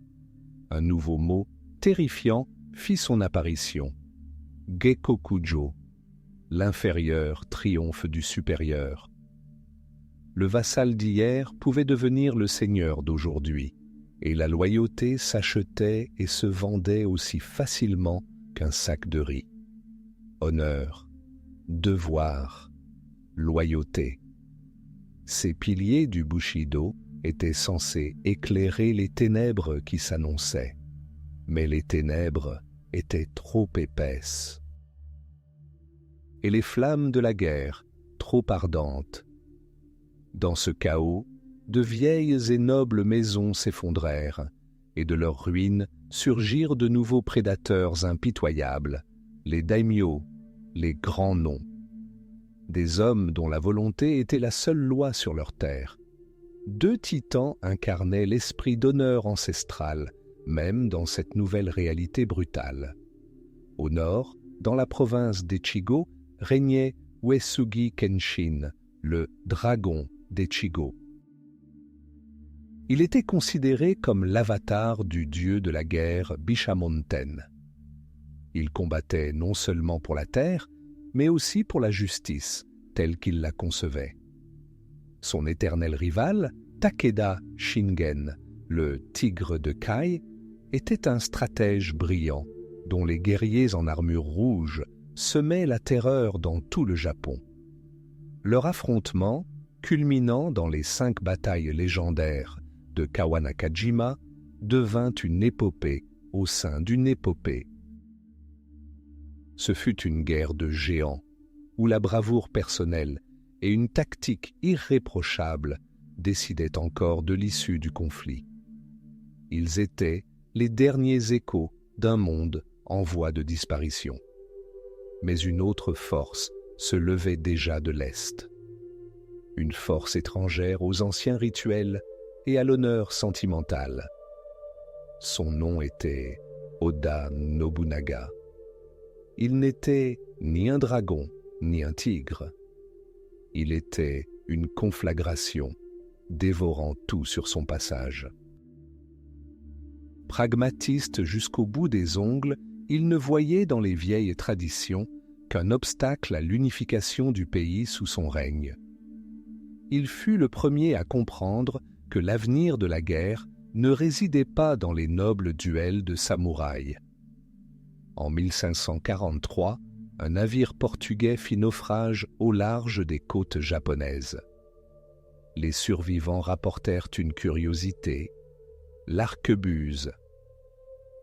Un nouveau mot, terrifiant, fit son apparition. Gekkokujo, l'inférieur triomphe du supérieur. Le vassal d'hier pouvait devenir le seigneur d'aujourd'hui, et la loyauté s'achetait et se vendait aussi facilement qu'un sac de riz. Honneur, devoir, loyauté. Ces piliers du Bushido étaient censés éclairer les ténèbres qui s'annonçaient, mais les ténèbres étaient trop épaisses. Et les flammes de la guerre, trop ardentes. Dans ce chaos, de vieilles et nobles maisons s'effondrèrent, et de leurs ruines surgirent de nouveaux prédateurs impitoyables, les daimyos, les grands noms. Des hommes dont la volonté était la seule loi sur leur terre. 2 titans incarnaient l'esprit d'honneur ancestral, même dans cette nouvelle réalité brutale. Au nord, dans la province d'Echigo, régnait Uesugi Kenshin, le dragon d'Echigo. Il était considéré comme l'avatar du dieu de la guerre Bishamonten. Il combattait non seulement pour la terre, mais aussi pour la justice, telle qu'il la concevait. Son éternel rival, Takeda Shingen, le tigre de Kai, était un stratège brillant, dont les guerriers en armure rouge semaient la terreur dans tout le Japon. Leur affrontement, culminant dans les 5 batailles légendaires de Kawanakajima, devint une épopée au sein d'une épopée. Ce fut une guerre de géants, où la bravoure personnelle et une tactique irréprochable décidaient encore de l'issue du conflit. Ils étaient les derniers échos d'un monde en voie de disparition. Mais une autre force se levait déjà de l'Est. Une force étrangère aux anciens rituels et à l'honneur sentimental. Son nom était Oda Nobunaga. Il n'était ni un dragon, ni un tigre. Il était une conflagration, dévorant tout sur son passage. Pragmatiste jusqu'au bout des ongles, il ne voyait dans les vieilles traditions qu'un obstacle à l'unification du pays sous son règne. il fut le premier à comprendre que l'avenir de la guerre ne résidait pas dans les nobles duels de samouraïs. En 1543, un navire portugais fit naufrage au large des côtes japonaises. Les survivants rapportèrent une curiosité, l'arquebuse.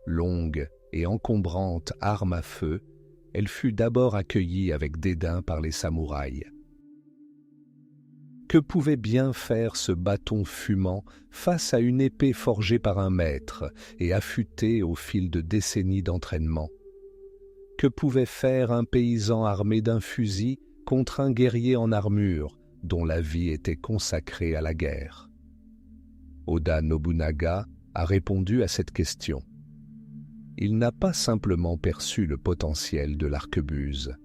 Longue et encombrante arme à feu, elle fut d'abord accueillie avec dédain par les samouraïs. Que pouvait bien faire ce bâton fumant face à une épée forgée par un maître et affûtée au fil de décennies d'entraînement? Que pouvait faire un paysan armé d'un fusil contre un guerrier en armure dont la vie était consacrée à la guerre? Oda Nobunaga a répondu à cette question. Il n'a pas simplement perçu le potentiel de l'arquebuse,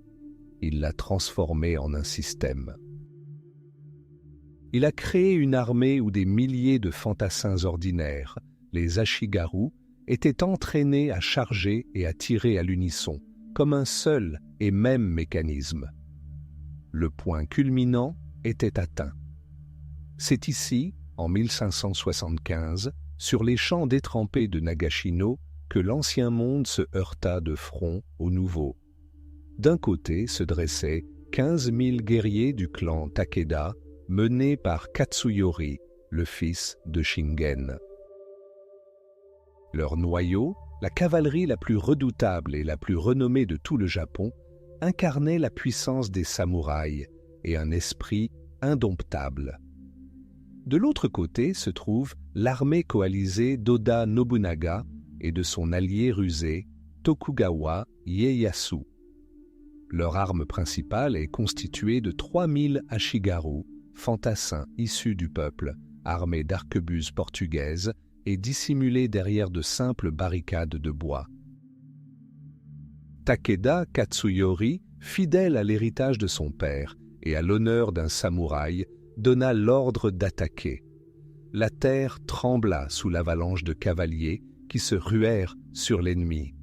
il l'a transformé en un système. Il a créé une armée où des milliers de fantassins ordinaires, les ashigaru, étaient entraînés à charger et à tirer à l'unisson, comme un seul et même mécanisme. Le point culminant était atteint. C'est ici, en 1575, sur les champs détrempés de Nagashino, que l'ancien monde se heurta de front au nouveau. D'un côté se dressaient 15 000 guerriers du clan Takeda, menés par Katsuyori, le fils de Shingen. Leur noyau, la cavalerie la plus redoutable et la plus renommée de tout le Japon, incarnait la puissance des samouraïs et un esprit indomptable. De l'autre côté se trouve l'armée coalisée d'Oda Nobunaga et de son allié rusé, Tokugawa Ieyasu. Leur arme principale est constituée de 3000 ashigaru, fantassins issus du peuple, armés d'arquebuses portugaises et dissimulés derrière de simples barricades de bois. Takeda Katsuyori, fidèle à l'héritage de son père et à l'honneur d'un samouraï, donna l'ordre d'attaquer. La terre trembla sous l'avalanche de cavaliers qui se ruèrent sur l'ennemi.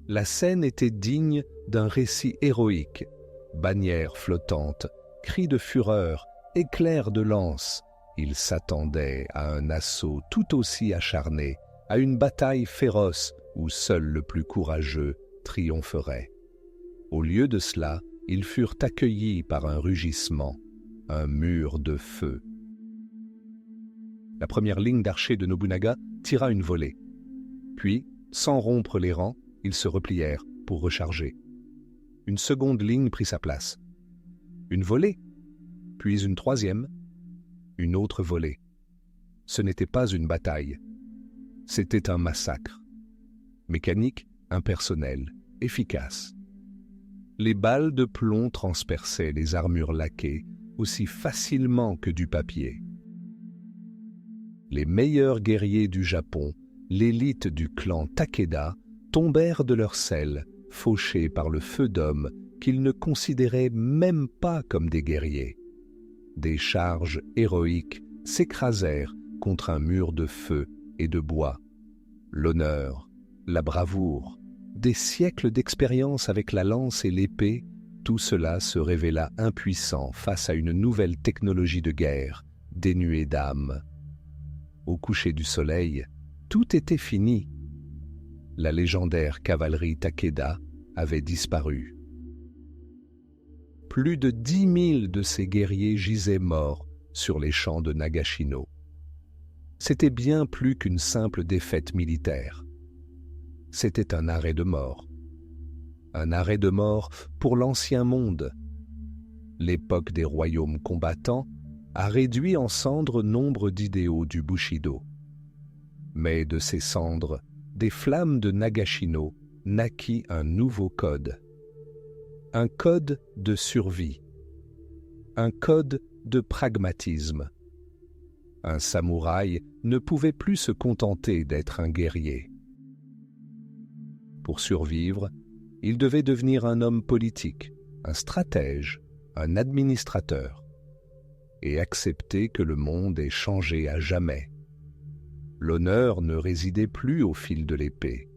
La scène était digne d'un récit héroïque. Bannières flottantes, cris de fureur, éclairs de lance. Il s'attendait à un assaut tout aussi acharné, à une bataille féroce où seul le plus courageux triompherait. Au lieu de cela, ils furent accueillis par un rugissement, un mur de feu. La première ligne d'archers de Nobunaga tira une volée. Puis, sans rompre les rangs, ils se replièrent pour recharger. Une seconde ligne prit sa place. Une volée, puis une troisième, une autre volée. Ce n'était pas une bataille, c'était un massacre. Mécanique, impersonnel, efficace. Les balles de plomb transperçaient les armures laquées aussi facilement que du papier. Les meilleurs guerriers du Japon, l'élite du clan Takeda, tombèrent de leur selle, fauchés par le feu d'hommes qu'ils ne considéraient même pas comme des guerriers. Des charges héroïques s'écrasèrent contre un mur de feu et de bois. L'honneur, la bravoure, des siècles d'expérience avec la lance et l'épée, tout cela se révéla impuissant face à une nouvelle technologie de guerre, dénuée d'âme. Au coucher du soleil, tout était fini. La légendaire cavalerie Takeda avait disparu. Plus de 10 000 de ces guerriers gisaient morts sur les champs de Nagashino. C'était bien plus qu'une simple défaite militaire. C'était un arrêt de mort. Un arrêt de mort pour l'ancien monde. L'époque des royaumes combattants a réduit en cendres nombre d'idéaux du Bushido. Mais de ces cendres, des flammes de Nagashino, naquit un nouveau code. Un code de survie. Un code de pragmatisme. Un samouraï ne pouvait plus se contenter d'être un guerrier. Pour survivre, il devait devenir un homme politique, un stratège, un administrateur, et accepter que le monde ait changé à jamais. L'honneur ne résidait plus au fil de l'épée.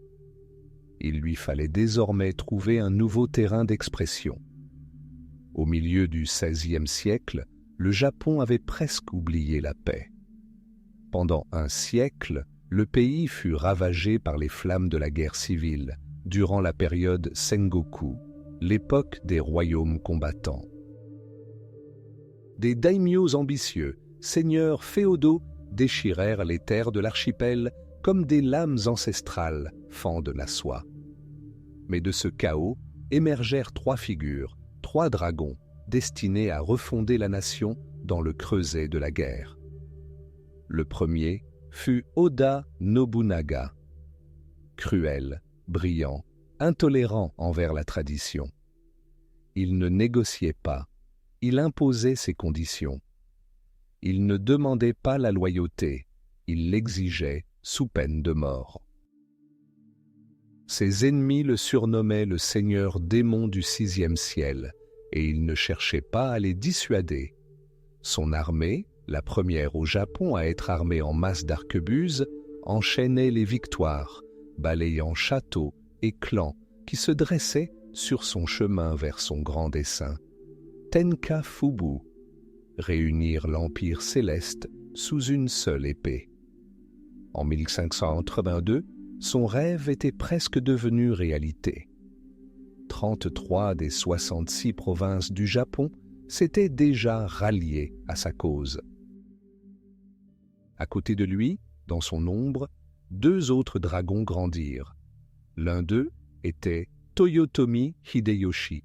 Il lui fallait désormais trouver un nouveau terrain d'expression. Au milieu du XVIe siècle, le Japon avait presque oublié la paix. Pendant un siècle, le pays fut ravagé par les flammes de la guerre civile, durant la période Sengoku, l'époque des royaumes combattants. Des daimyos ambitieux, seigneurs féodaux, déchirèrent les terres de l'archipel comme des lames ancestrales fendent la soie. Mais de ce chaos émergèrent trois figures, trois dragons, destinés à refonder la nation dans le creuset de la guerre. Le premier fut Oda Nobunaga, cruel, brillant, intolérant envers la tradition. Il ne négociait pas, il imposait ses conditions. Il ne demandait pas la loyauté, il l'exigeait sous peine de mort. Ses ennemis le surnommaient le seigneur démon du sixième ciel, et il ne cherchait pas à les dissuader. Son armée, la première au Japon à être armée en masse d'arquebuses, enchaînait les victoires, balayant châteaux et clans qui se dressaient sur son chemin vers son grand dessein. Tenka Fubu, réunir l'Empire céleste sous une seule épée. En 1582, son rêve était presque devenu réalité. 33 des 66 provinces du Japon s'étaient déjà ralliées à sa cause. À côté de lui, dans son ombre, deux autres dragons grandirent. L'un d'eux était Toyotomi Hideyoshi.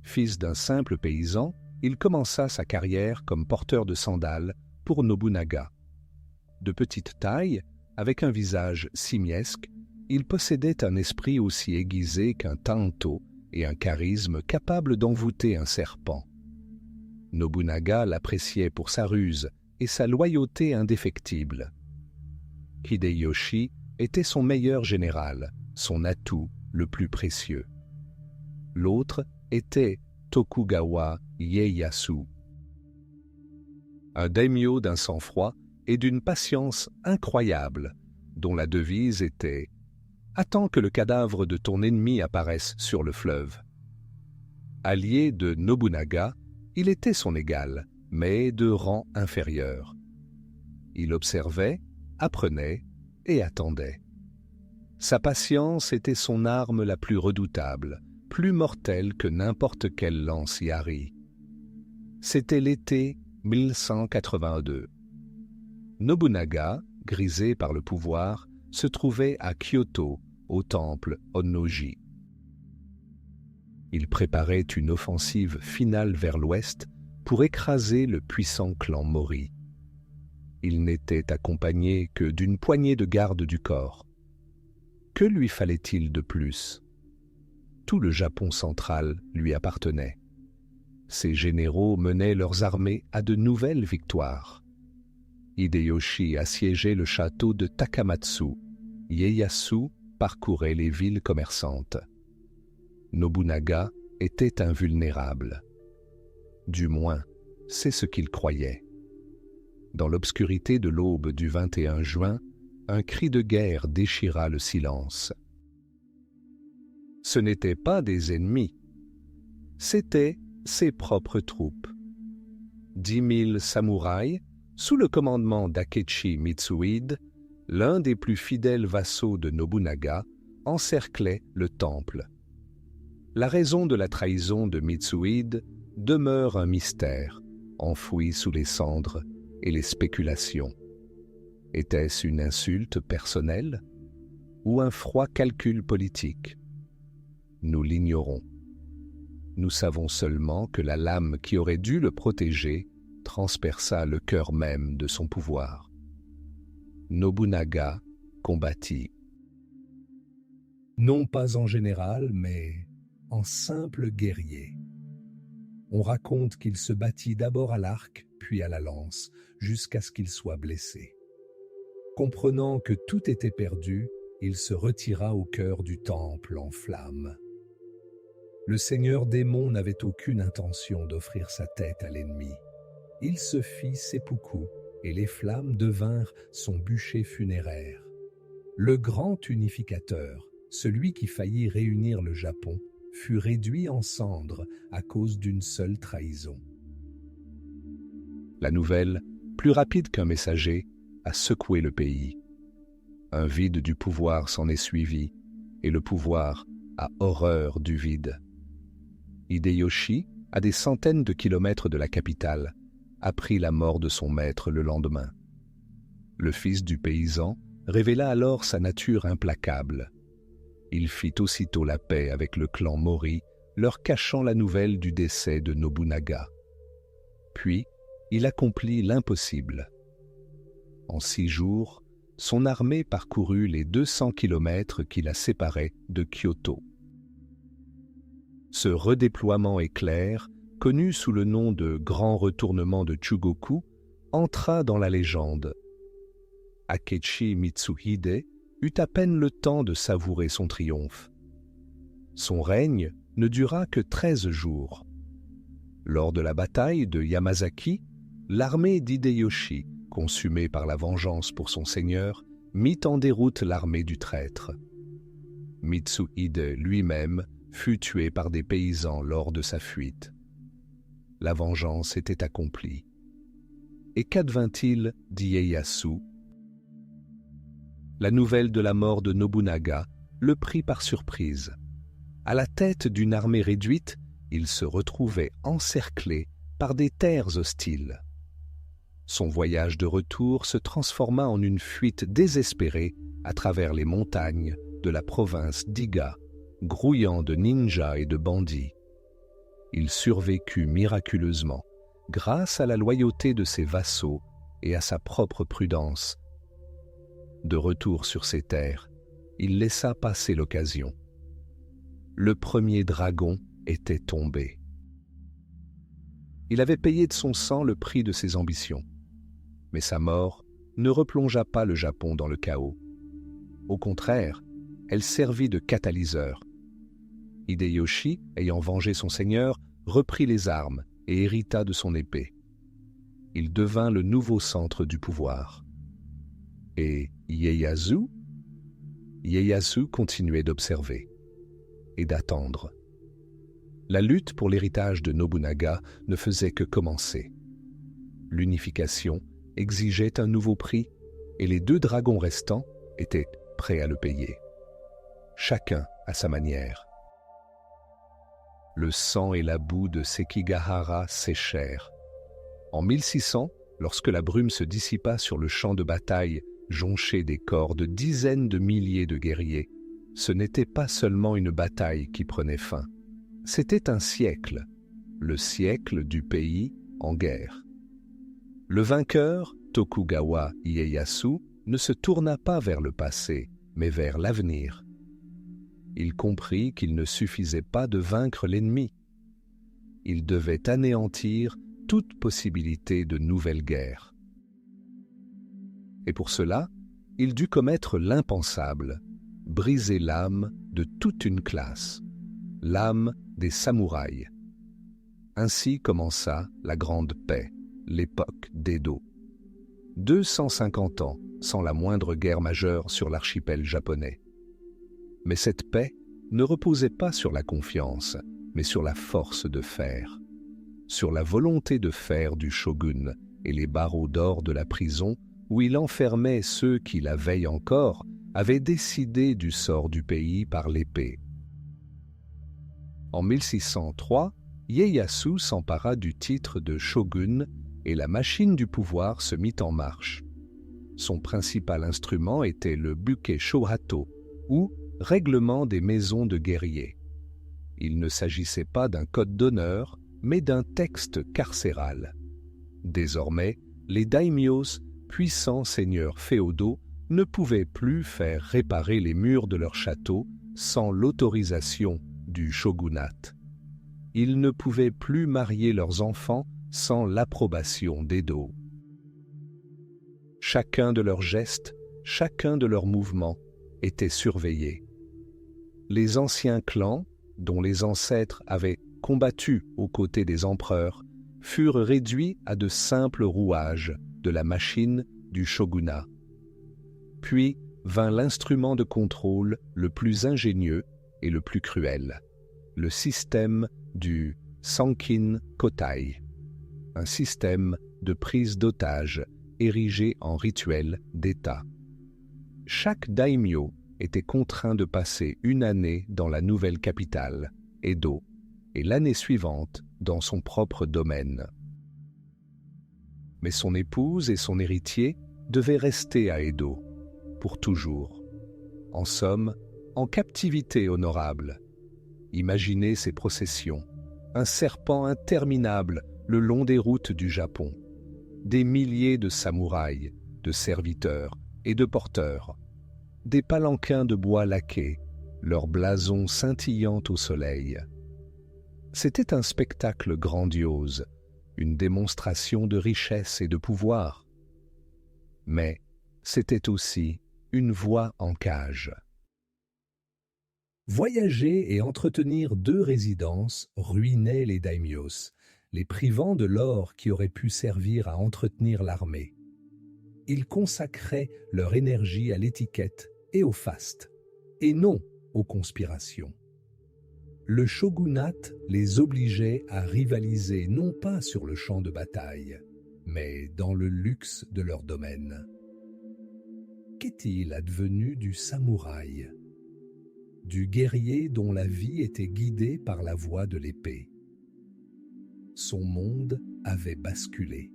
Fils d'un simple paysan, il commença sa carrière comme porteur de sandales pour Nobunaga. De petite taille, avec un visage simiesque, il possédait un esprit aussi aiguisé qu'un tanto et un charisme capable d'envoûter un serpent. Nobunaga l'appréciait pour sa ruse et sa loyauté indéfectible. Hideyoshi était son meilleur général, son atout le plus précieux. L'autre était Tokugawa Ieyasu. Un daimyo d'un sang-froid et d'une patience incroyable, dont la devise était « Attends que le cadavre de ton ennemi apparaisse sur le fleuve ». Allié de Nobunaga, il était son égal, mais de rang inférieur. Il observait, apprenait et attendait. Sa patience était son arme la plus redoutable, plus mortelle que n'importe quelle lance yari. C'était l'été 1182. Nobunaga, grisé par le pouvoir, se trouvait à Kyoto, au temple Honnoji. Il préparait une offensive finale vers l'ouest pour écraser le puissant clan Mori. Il n'était accompagné que d'une poignée de gardes du corps. Que lui fallait-il de plus? Tout le Japon central lui appartenait. Ses généraux menaient leurs armées à de nouvelles victoires. Hideyoshi assiégeait le château de Takamatsu. Ieyasu parcourait les villes commerçantes. Nobunaga était invulnérable. Du moins, c'est ce qu'il croyait. Dans l'obscurité de l'aube du 21 juin, un cri de guerre déchira le silence. Ce n'étaient pas des ennemis, c'étaient ses propres troupes. 10 000 samouraïs, sous le commandement d'Akechi Mitsuhide, l'un des plus fidèles vassaux de Nobunaga, encerclaient le temple. La raison de la trahison de Mitsuhide demeure un mystère, enfoui sous les cendres et les spéculations. Était-ce une insulte personnelle ou un froid calcul politique? Nous l'ignorons. Nous savons seulement que la lame qui aurait dû le protéger transperça le cœur même de son pouvoir. Nobunaga combattit. Non pas en général, mais en simple guerrier. On raconte qu'il se battit d'abord à l'arc, puis à la lance, jusqu'à ce qu'il soit blessé. Comprenant que tout était perdu, il se retira au cœur du temple en flammes. Le seigneur démon n'avait aucune intention d'offrir sa tête à l'ennemi. Il se fit seppuku et les flammes devinrent son bûcher funéraire. Le grand unificateur, celui qui faillit réunir le Japon, fut réduit en cendres à cause d'une seule trahison. La nouvelle, plus rapide qu'un messager, a secoué le pays. Un vide du pouvoir s'en est suivi, et le pouvoir a horreur du vide. Hideyoshi, à des centaines de kilomètres de la capitale, apprit la mort de son maître le lendemain. Le fils du paysan révéla alors sa nature implacable. Il fit aussitôt la paix avec le clan Mori, leur cachant la nouvelle du décès de Nobunaga. Puis, il accomplit l'impossible. En 6 jours, son armée parcourut les 200 kilomètres qui la séparaient de Kyoto. Ce redéploiement éclair, connu sous le nom de Grand Retournement de Chugoku, entra dans la légende. Akechi Mitsuhide eut à peine le temps de savourer son triomphe. Son règne ne dura que 13 jours. Lors de la bataille de Yamazaki, l'armée d'Hideyoshi, consumée par la vengeance pour son seigneur, mit en déroute l'armée du traître. Mitsuhide lui-même fut tué par des paysans lors de sa fuite. La vengeance était accomplie. Et qu'advint-il d'Ieyasu? La nouvelle de la mort de Nobunaga le prit par surprise. À la tête d'une armée réduite, il se retrouvait encerclé par des terres hostiles. Son voyage de retour se transforma en une fuite désespérée à travers les montagnes de la province d'Iga, grouillant de ninjas et de bandits. Il survécut miraculeusement grâce à la loyauté de ses vassaux et à sa propre prudence. De retour sur ses terres, il laissa passer l'occasion. Le premier dragon était tombé. Il avait payé de son sang le prix de ses ambitions. Mais sa mort ne replongea pas le Japon dans le chaos. Au contraire, elle servit de catalyseur. Hideyoshi, ayant vengé son seigneur, reprit les armes et hérita de son épée. Il devint le nouveau centre du pouvoir. Et Ieyasu? Ieyasu continuait d'observer et d'attendre. La lutte pour l'héritage de Nobunaga ne faisait que commencer. L'unification exigeait un nouveau prix et les 2 dragons restants étaient prêts à le payer. Chacun à sa manière. Le sang et la boue de Sekigahara séchèrent. En 1600, lorsque la brume se dissipa sur le champ de bataille jonché des corps de dizaines de milliers de guerriers, ce n'était pas seulement une bataille qui prenait fin. C'était un siècle, le siècle du pays en guerre. Le vainqueur, Tokugawa Ieyasu, ne se tourna pas vers le passé, mais vers l'avenir. Il comprit qu'il ne suffisait pas de vaincre l'ennemi. Il devait anéantir toute possibilité de nouvelle guerre. Et pour cela, il dut commettre l'impensable, briser l'âme de toute une classe, l'âme des samouraïs. Ainsi commença la Grande Paix, l'époque d'Edo. 250 ans sans la moindre guerre majeure sur l'archipel japonais. Mais cette paix ne reposait pas sur la confiance, mais sur la force de fer, sur la volonté de fer du shogun et les barreaux d'or de la prison où il enfermait ceux qui, la veille encore, avaient décidé du sort du pays par l'épée. En 1603, Ieyasu s'empara du titre de shogun et la machine du pouvoir se mit en marche. Son principal instrument était le buke shohato, ou règlement des maisons de guerriers. Il ne s'agissait pas d'un code d'honneur, mais d'un texte carcéral. Désormais, les daimyos, puissants seigneurs féodaux, ne pouvaient plus faire réparer les murs de leur château sans l'autorisation du shogunat. Ils ne pouvaient plus marier leurs enfants sans l'approbation d'Edo. Chacun de leurs gestes, chacun de leurs mouvements était surveillé. Les anciens clans, dont les ancêtres avaient combattu aux côtés des empereurs, furent réduits à de simples rouages de la machine du shogunat. Puis vint l'instrument de contrôle le plus ingénieux et le plus cruel, le système du Sankin Kotai, un système de prise d'otages érigés en rituel d'État. Chaque daimyo était contraint de passer une année dans la nouvelle capitale, Edo, et l'année suivante dans son propre domaine. Mais son épouse et son héritier devaient rester à Edo, pour toujours. En somme, en captivité honorable. Imaginez ces processions, un serpent interminable le long des routes du Japon, des milliers de samouraïs, de serviteurs et de porteurs, des palanquins de bois laqués, leurs blasons scintillant au soleil. C'était un spectacle grandiose, une démonstration de richesse et de pouvoir. Mais c'était aussi une voie en cage. Voyager et entretenir 2 résidences ruinaient les daimyos, les privant de l'or qui aurait pu servir à entretenir l'armée. Ils consacraient leur énergie à l'étiquette et au faste, et non aux conspirations. Le shogunat les obligeait à rivaliser non pas sur le champ de bataille, mais dans le luxe de leur domaine. Qu'est-il advenu du samouraï, du guerrier dont la vie était guidée par la voie de l'épée? Son monde avait basculé.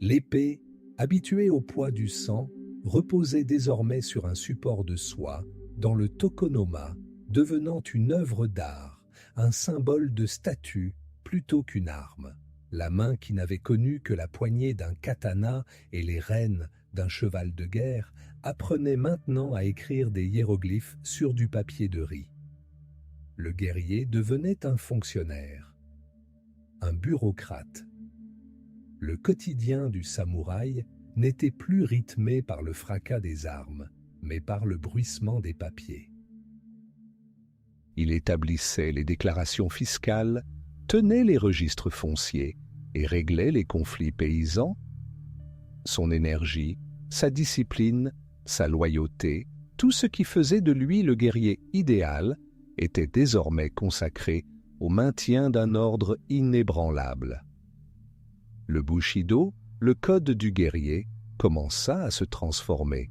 L'épée, habituée au poids du sang, reposait désormais sur un support de soie dans le tokonoma, devenant une œuvre d'art, un symbole de statut plutôt qu'une arme. La main qui n'avait connu que la poignée d'un katana et les rênes d'un cheval de guerre apprenait maintenant à écrire des hiéroglyphes sur du papier de riz. Le guerrier devenait un fonctionnaire, un bureaucrate. Le quotidien du samouraï n'était plus rythmé par le fracas des armes, mais par le bruissement des papiers. Il établissait les déclarations fiscales, tenait les registres fonciers et réglait les conflits paysans. Son énergie, sa discipline, sa loyauté, tout ce qui faisait de lui le guerrier idéal était désormais consacré au maintien d'un ordre inébranlable. Le Bushido, le code du guerrier, commença à se transformer.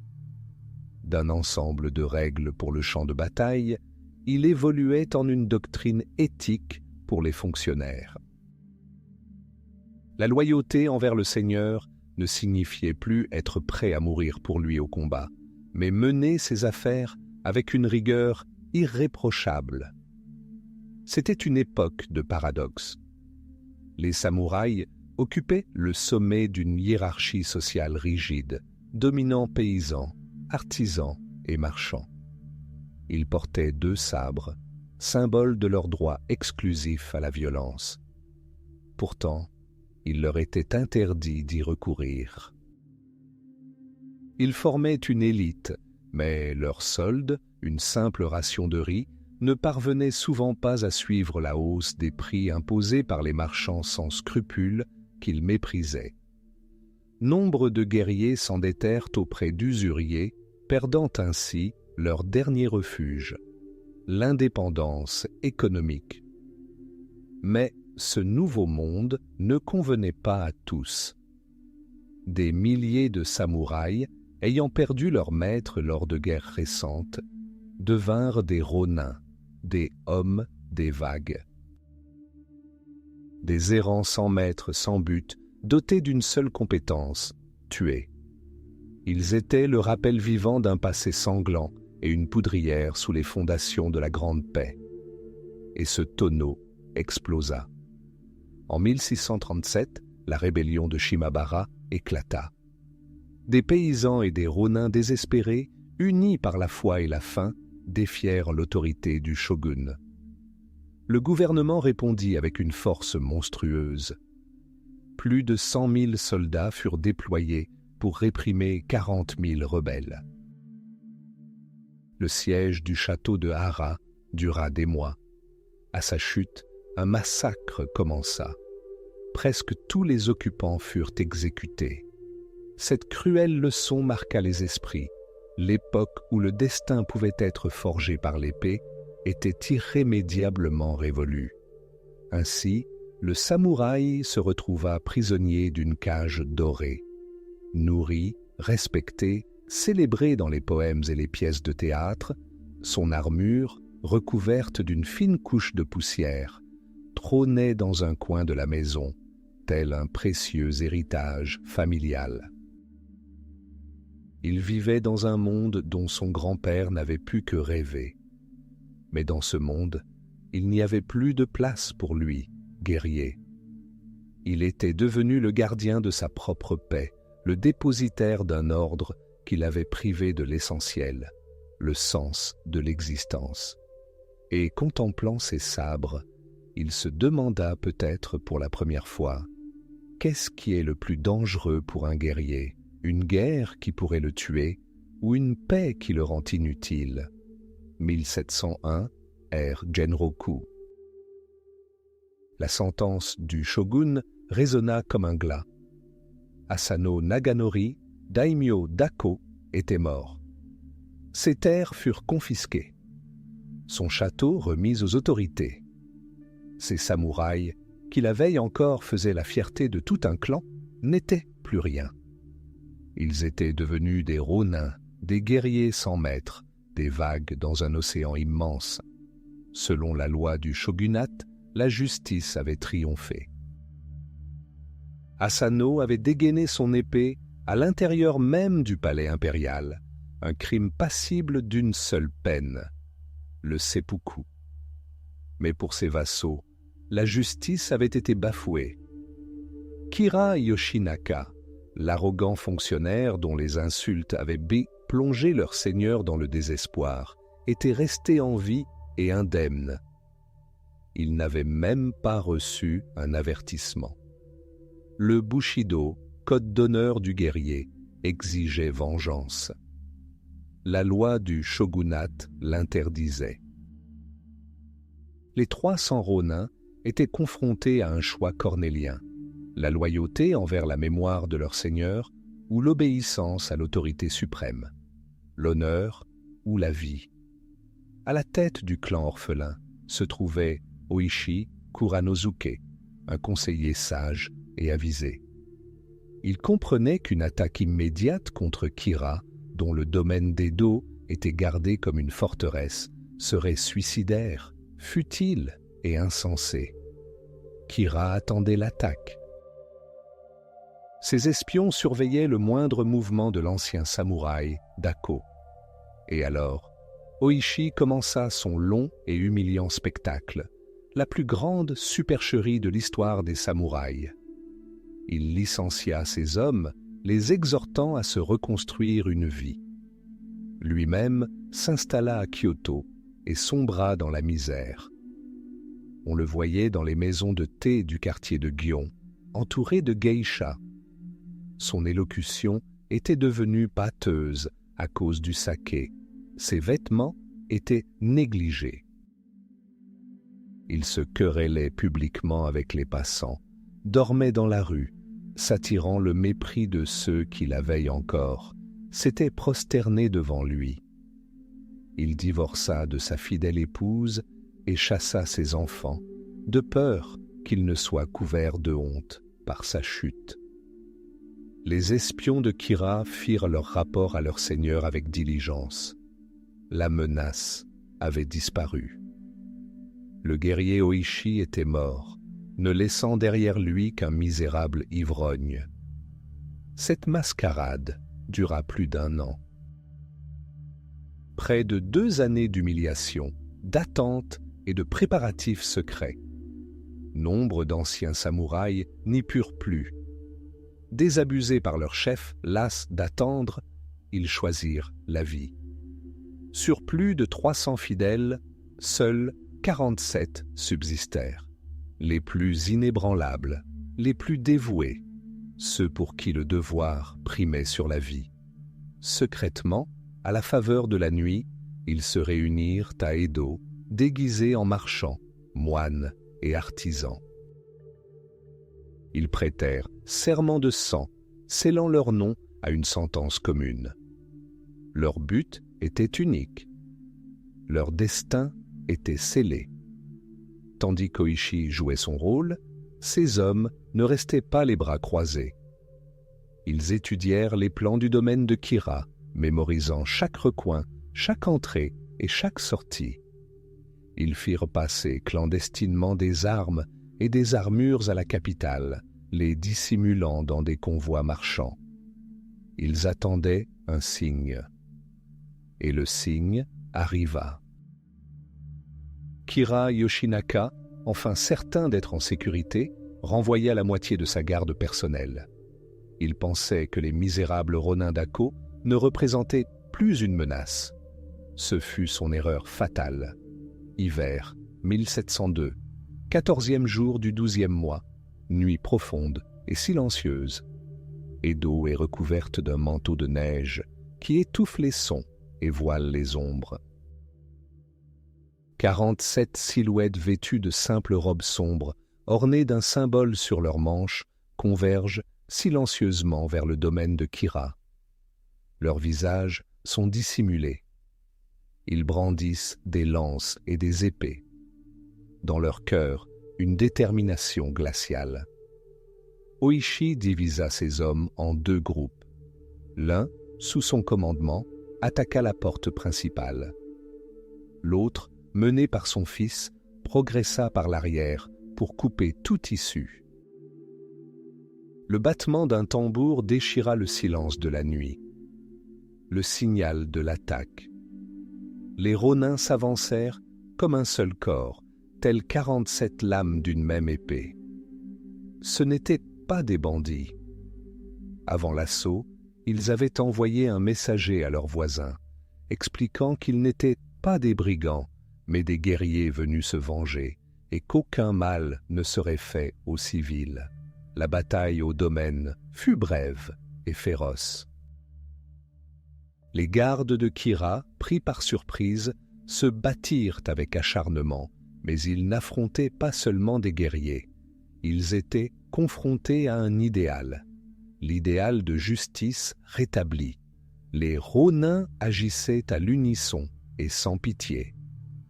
D'un ensemble de règles pour le champ de bataille, il évoluait en une doctrine éthique pour les fonctionnaires. La loyauté envers le Seigneur ne signifiait plus être prêt à mourir pour lui au combat, mais mener ses affaires avec une rigueur irréprochable. C'était une époque de paradoxe. Les samouraïs occupaient le sommet d'une hiérarchie sociale rigide, dominant paysans, artisans et marchands. Ils portaient 2 sabres, symbole de leur droit exclusif à la violence. Pourtant, il leur était interdit d'y recourir. Ils formaient une élite, mais leur solde, une simple ration de riz, ne parvenait souvent pas à suivre la hausse des prix imposés par les marchands sans scrupules qu'ils méprisaient. Nombre de guerriers s'endettèrent auprès d'usuriers, perdant ainsi leur dernier refuge, l'indépendance économique. Mais ce nouveau monde ne convenait pas à tous. Des milliers de samouraïs, ayant perdu leur maître lors de guerres récentes, devinrent des ronins, des hommes des vagues. Des errants sans maître, sans but, dotés d'une seule compétence, tuer. Ils étaient le rappel vivant d'un passé sanglant et une poudrière sous les fondations de la Grande Paix. Et ce tonneau explosa. En 1637, la rébellion de Shimabara éclata. Des paysans et des ronins désespérés, unis par la foi et la faim, défièrent l'autorité du shogun. Le gouvernement répondit avec une force monstrueuse. Plus de 100 000 soldats furent déployés pour réprimer 40 000 rebelles. Le siège du château de Hara dura des mois. À sa chute, un massacre commença. Presque tous les occupants furent exécutés. Cette cruelle leçon marqua les esprits. L'époque où le destin pouvait être forgé par l'épée était irrémédiablement révolue. Ainsi, le samouraï se retrouva prisonnier d'une cage dorée. Nourri, respecté, célébré dans les poèmes et les pièces de théâtre, son armure, recouverte d'une fine couche de poussière, trônait dans un coin de la maison, tel un précieux héritage familial. Il vivait dans un monde dont son grand-père n'avait pu que rêver. Mais dans ce monde, il n'y avait plus de place pour lui, guerrier. Il était devenu le gardien de sa propre paix, le dépositaire d'un ordre qui l'avait privé de l'essentiel, le sens de l'existence. Et contemplant ses sabres, il se demanda peut-être pour la première fois, qu'est-ce qui est le plus dangereux pour un guerrier ? Une guerre qui pourrait le tuer ou une paix qui le rend inutile. 1701, ère Genroku. La sentence du shogun résonna comme un glas. Asano Naganori, daimyo d'Ako, était mort. Ses terres furent confisquées. Son château remis aux autorités. Ses samouraïs, qui la veille encore faisaient la fierté de tout un clan, n'étaient plus rien. Ils étaient devenus des ronins, des guerriers sans maître, des vagues dans un océan immense. Selon la loi du shogunat, la justice avait triomphé. Asano avait dégainé son épée à l'intérieur même du palais impérial, un crime passible d'une seule peine, le seppuku. Mais pour ses vassaux, la justice avait été bafouée. Kira Yoshinaka, l'arrogant fonctionnaire dont les insultes avaient plongé leur seigneur dans le désespoir, était resté en vie et indemne. Il n'avait même pas reçu un avertissement. Le Bushido, code d'honneur du guerrier, exigeait vengeance. La loi du shogunat l'interdisait. Les 300 ronins étaient confrontés à un choix cornélien. La loyauté envers la mémoire de leur seigneur ou l'obéissance à l'autorité suprême, l'honneur ou la vie. À la tête du clan orphelin se trouvait Oishi Kuranosuke, un conseiller sage et avisé. Il comprenait qu'une attaque immédiate contre Kira, dont le domaine d'Edo était gardé comme une forteresse, serait suicidaire, futile et insensée. Kira attendait l'attaque. Ses espions surveillaient le moindre mouvement de l'ancien samouraï, Dako. Et alors, Oishi commença son long et humiliant spectacle, la plus grande supercherie de l'histoire des samouraïs. Il licencia ses hommes, les exhortant à se reconstruire une vie. Lui-même s'installa à Kyoto et sombra dans la misère. On le voyait dans les maisons de thé du quartier de Gion, entouré de geishas. Son élocution était devenue pâteuse à cause du saké. Ses vêtements étaient négligés. Il se querellait publiquement avec les passants, dormait dans la rue, s'attirant le mépris de ceux qui, la veille encore, s'étaient prosternés devant lui. Il divorça de sa fidèle épouse et chassa ses enfants, de peur qu'ils ne soient couverts de honte par sa chute. Les espions de Kira firent leur rapport à leur seigneur avec diligence. La menace avait disparu. Le guerrier Oishi était mort, ne laissant derrière lui qu'un misérable ivrogne. Cette mascarade dura plus d'1 an. Près de 2 années d'humiliation, d'attente et de préparatifs secrets. Nombre d'anciens samouraïs n'y purent plus. Désabusés par leur chef, las d'attendre, ils choisirent la vie. Sur plus de 300 fidèles, seuls 47 subsistèrent. Les plus inébranlables, les plus dévoués, ceux pour qui le devoir primait sur la vie. Secrètement, à la faveur de la nuit, ils se réunirent à Edo, déguisés en marchands, moines et artisans. Ils prêtèrent serment de sang, scellant leur nom à une sentence commune. Leur but était unique. Leur destin était scellé. Tandis qu'Oishi jouait son rôle, ces hommes ne restaient pas les bras croisés. Ils étudièrent les plans du domaine de Kira, mémorisant chaque recoin, chaque entrée et chaque sortie. Ils firent passer clandestinement des armes et des armures à la capitale, les dissimulant dans des convois marchands. Ils attendaient un signe. Et le signe arriva. Kira Yoshinaka, enfin certain d'être en sécurité, renvoya la moitié de sa garde personnelle. Il pensait que les misérables Ronin d'Akko ne représentaient plus une menace. Ce fut son erreur fatale. Hiver 1702, 14e jour du 12e mois, nuit profonde et silencieuse. Edo est recouverte d'un manteau de neige qui étouffe les sons et voile les ombres. 47 silhouettes vêtues de simples robes sombres, ornées d'un symbole sur leurs manches, convergent silencieusement vers le domaine de Kira. Leurs visages sont dissimulés. Ils brandissent des lances et des épées. Dans leur cœur, une détermination glaciale. Oishi divisa ses hommes en 2 groupes. L'un, sous son commandement, attaqua la porte principale. L'autre, mené par son fils, progressa par l'arrière pour couper toute issue. Le battement d'un tambour déchira le silence de la nuit. Le signal de l'attaque. Les Ronins s'avancèrent comme un seul corps, tels 47 lames d'une même épée. Ce n'étaient pas des bandits. Avant l'assaut, ils avaient envoyé un messager à leurs voisins, expliquant qu'ils n'étaient pas des brigands, mais des guerriers venus se venger, et qu'aucun mal ne serait fait aux civils. La bataille au domaine fut brève et féroce. Les gardes de Kira, pris par surprise, se battirent avec acharnement, mais ils n'affrontaient pas seulement des guerriers. Ils étaient confrontés à un idéal, l'idéal de justice rétablie. Les Ronins agissaient à l'unisson et sans pitié.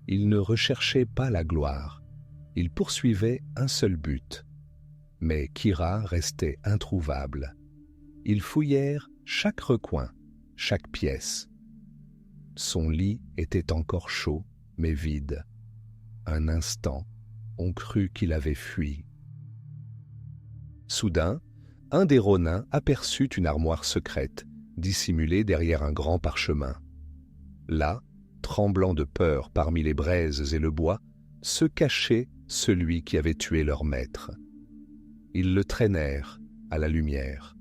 Ils ne recherchaient pas la gloire, ils poursuivaient un seul but. Mais Kira restait introuvable. Ils fouillèrent chaque recoin, chaque pièce. Son lit était encore chaud, mais vide. Un instant, on crut qu'il avait fui. Soudain, un des Ronins aperçut une armoire secrète, dissimulée derrière un grand parchemin. Là, tremblant de peur parmi les braises et le bois, se cachait celui qui avait tué leur maître. Ils le traînèrent à la lumière.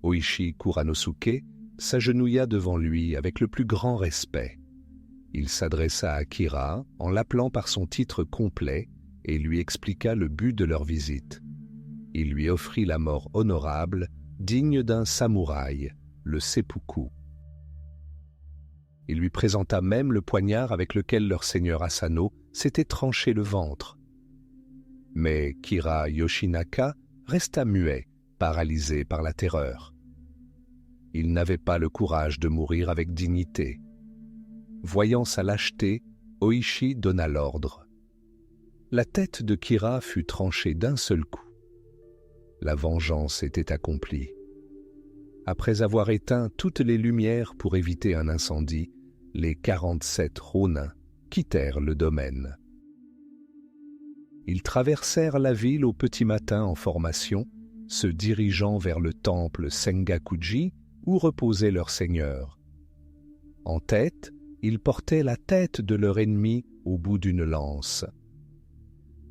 Oishi Kuranosuke s'agenouilla devant lui avec le plus grand respect. Il s'adressa à Kira en l'appelant par son titre complet et lui expliqua le but de leur visite. Il lui offrit la mort honorable, digne d'un samouraï, le seppuku. Il lui présenta même le poignard avec lequel leur seigneur Asano s'était tranché le ventre. Mais Kira Yoshinaka resta muet, paralysé par la terreur. Il n'avait pas le courage de mourir avec dignité. Voyant sa lâcheté, Oishi donna l'ordre. La tête de Kira fut tranchée d'un seul coup. La vengeance était accomplie. Après avoir éteint toutes les lumières pour éviter un incendie, les 47 Ronins quittèrent le domaine. Ils traversèrent la ville au petit matin en formation, se dirigeant vers le temple Sengakuji où reposait leur seigneur. En tête, ils portaient la tête de leur ennemi au bout d'une lance.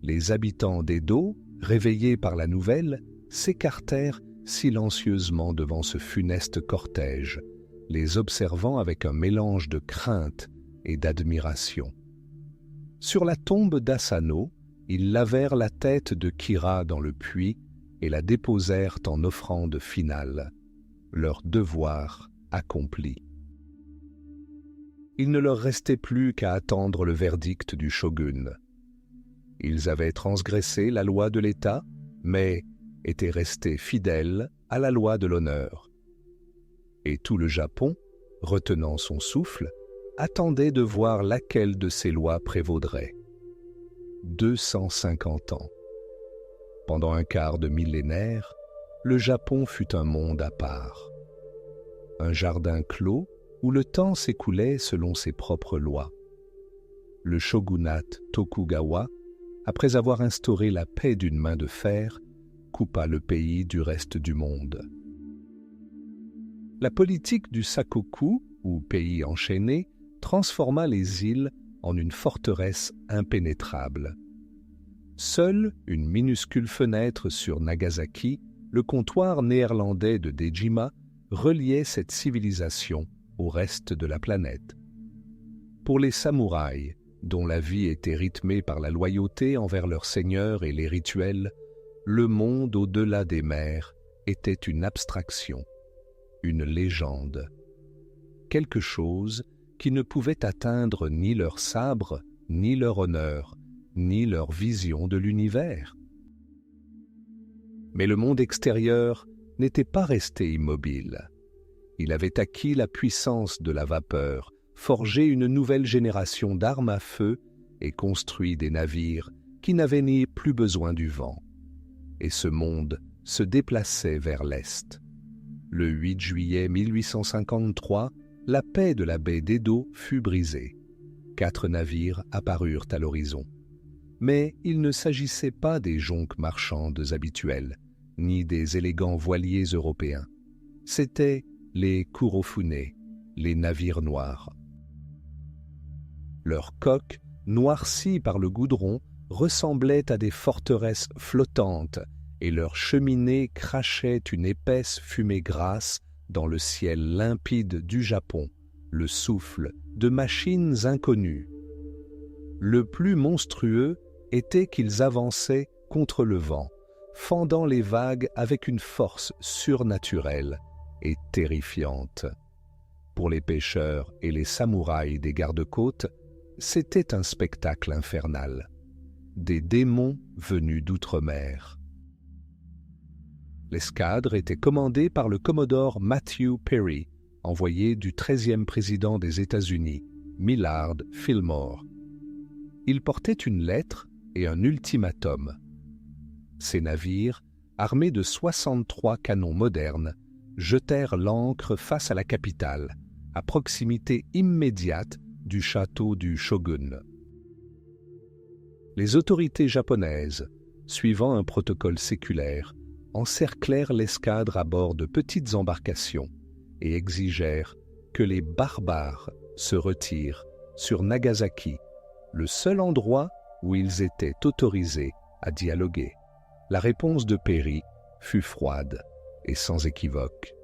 Les habitants d'Edo, réveillés par la nouvelle, s'écartèrent silencieusement devant ce funeste cortège, les observant avec un mélange de crainte et d'admiration. Sur la tombe d'Asano, ils lavèrent la tête de Kira dans le puits et la déposèrent en offrande finale, leur devoir accompli. Il ne leur restait plus qu'à attendre le verdict du shogun. Ils avaient transgressé la loi de l'État, mais étaient restés fidèles à la loi de l'honneur. Et tout le Japon, retenant son souffle, attendait de voir laquelle de ces lois prévaudrait. 250 ans. Pendant un quart de millénaire, le Japon fut un monde à part. Un jardin clos où le temps s'écoulait selon ses propres lois. Le shogunat Tokugawa, après avoir instauré la paix d'une main de fer, coupa le pays du reste du monde. La politique du Sakoku, ou pays enchaîné, transforma les îles en une forteresse impénétrable. Seule une minuscule fenêtre sur Nagasaki, le comptoir néerlandais de Dejima, reliait cette civilisation au reste de la planète. Pour les samouraïs, dont la vie était rythmée par la loyauté envers leur seigneur et les rituels, le monde au-delà des mers était une abstraction, une légende, quelque chose qui ne pouvait atteindre ni leur sabre, ni leur honneur, ni leur vision de l'univers. Mais le monde extérieur n'était pas resté immobile. Il avait acquis la puissance de la vapeur, forgé une nouvelle génération d'armes à feu et construit des navires qui n'avaient ni plus besoin du vent. Et ce monde se déplaçait vers l'est. Le 8 juillet 1853, la paix de la baie d'Edo fut brisée. 4 navires apparurent à l'horizon. Mais il ne s'agissait pas des jonques marchandes habituelles, ni des élégants voiliers européens. C'étaient les Kurofune, les navires noirs. Leurs coques, noircies par le goudron, ressemblaient à des forteresses flottantes et leurs cheminées crachaient une épaisse fumée grasse dans le ciel limpide du Japon, le souffle de machines inconnues. Le plus monstrueux était qu'ils avançaient contre le vent, fendant les vagues avec une force surnaturelle et terrifiante. Pour les pêcheurs et les samouraïs des gardes-côtes, c'était un spectacle infernal. Des démons venus d'outre-mer. L'escadre était commandée par le commodore Matthew Perry, envoyé du 13e président des États-Unis, Millard Fillmore. Il portait une lettre et un ultimatum. Ces navires, armés de 63 canons modernes, jetèrent l'ancre face à la capitale, à proximité immédiate du château du shogun. Les autorités japonaises, suivant un protocole séculaire, encerclèrent l'escadre à bord de petites embarcations et exigèrent que les barbares se retirent sur Nagasaki, le seul endroit où ils étaient autorisés à dialoguer. La réponse de Perry fut froide et sans équivoque.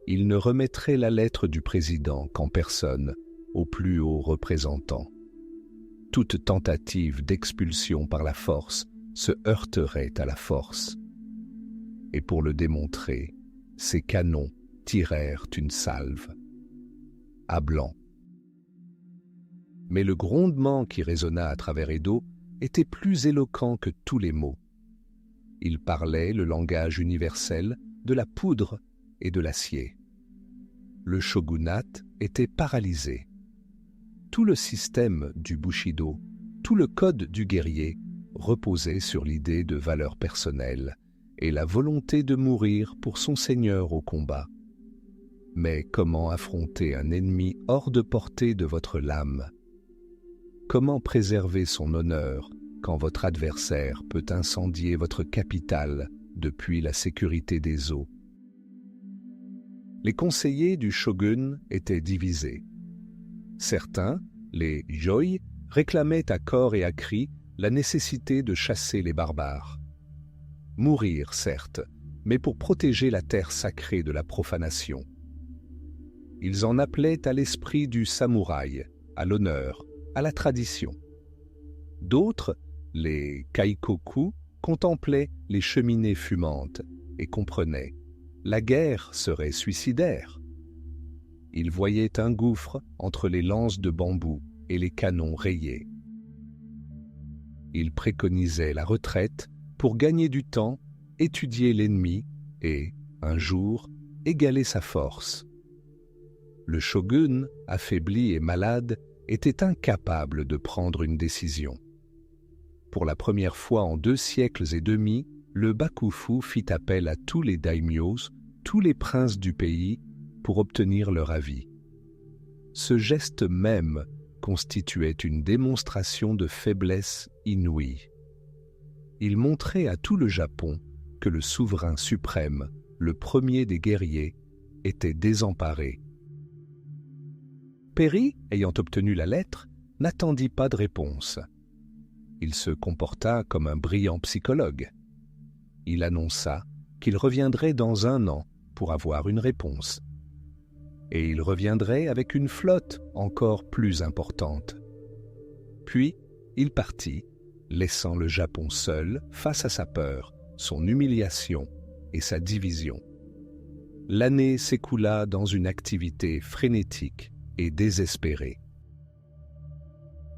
Il ne remettrait la lettre du président qu'en personne au plus haut représentant. Toute tentative d'expulsion par la force se heurterait à la force. Et pour le démontrer, ses canons tirèrent une salve. À blanc. Mais le grondement qui résonna à travers Edo était plus éloquent que tous les mots. Il parlait le langage universel de la poudre et de l'acier. Le shogunat était paralysé. Tout le système du Bushido, tout le code du guerrier reposait sur l'idée de valeur personnelle et la volonté de mourir pour son seigneur au combat. Mais comment affronter un ennemi hors de portée de votre lame? Comment préserver son honneur quand votre adversaire peut incendier votre capitale depuis la sécurité des eaux? Les conseillers du shogun étaient divisés. Certains, les Yoi, réclamaient à corps et à cri la nécessité de chasser les barbares. Mourir, certes, mais pour protéger la terre sacrée de la profanation. Ils en appelaient à l'esprit du samouraï, à l'honneur, à la tradition. D'autres, les Kaikoku, contemplaient les cheminées fumantes et comprenaient « la guerre serait suicidaire ». Ils voyaient un gouffre entre les lances de bambou et les canons rayés. Ils préconisaient la retraite pour gagner du temps, étudier l'ennemi et, un jour, égaler sa force. Le shogun, affaibli et malade, était incapable de prendre une décision. Pour la première fois en 2 siècles et demi, le Bakufu fit appel à tous les daimyos, tous les princes du pays, pour obtenir leur avis. Ce geste même constituait une démonstration de faiblesse inouïe. Il montrait à tout le Japon que le souverain suprême, le premier des guerriers, était désemparé. Perry, ayant obtenu la lettre, n'attendit pas de réponse. Il se comporta comme un brillant psychologue. Il annonça qu'il reviendrait dans 1 an pour avoir une réponse. Et il reviendrait avec une flotte encore plus importante. Puis, il partit, laissant le Japon seul face à sa peur, son humiliation et sa division. L'année s'écoula dans une activité frénétique et désespérée.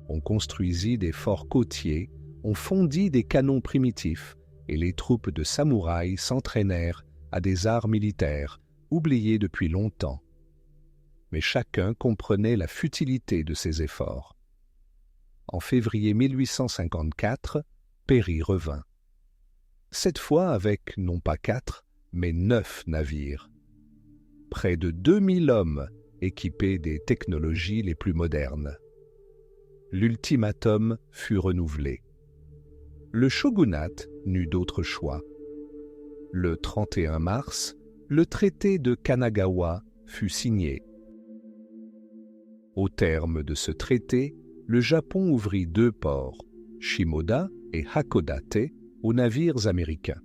On construisit des forts côtiers, on fondit des canons primitifs, et les troupes de samouraïs s'entraînèrent à des arts militaires oubliés depuis longtemps. Mais chacun comprenait la futilité de ces efforts. En février 1854, Perry revint. Cette fois avec non pas 4, mais 9 navires. Près de 2000 hommes équipés des technologies les plus modernes. L'ultimatum fut renouvelé. Le shogunat n'eut d'autre choix. Le 31 mars, le traité de Kanagawa fut signé. Au terme de ce traité, le Japon ouvrit 2 ports, Shimoda et Hakodate, aux navires américains.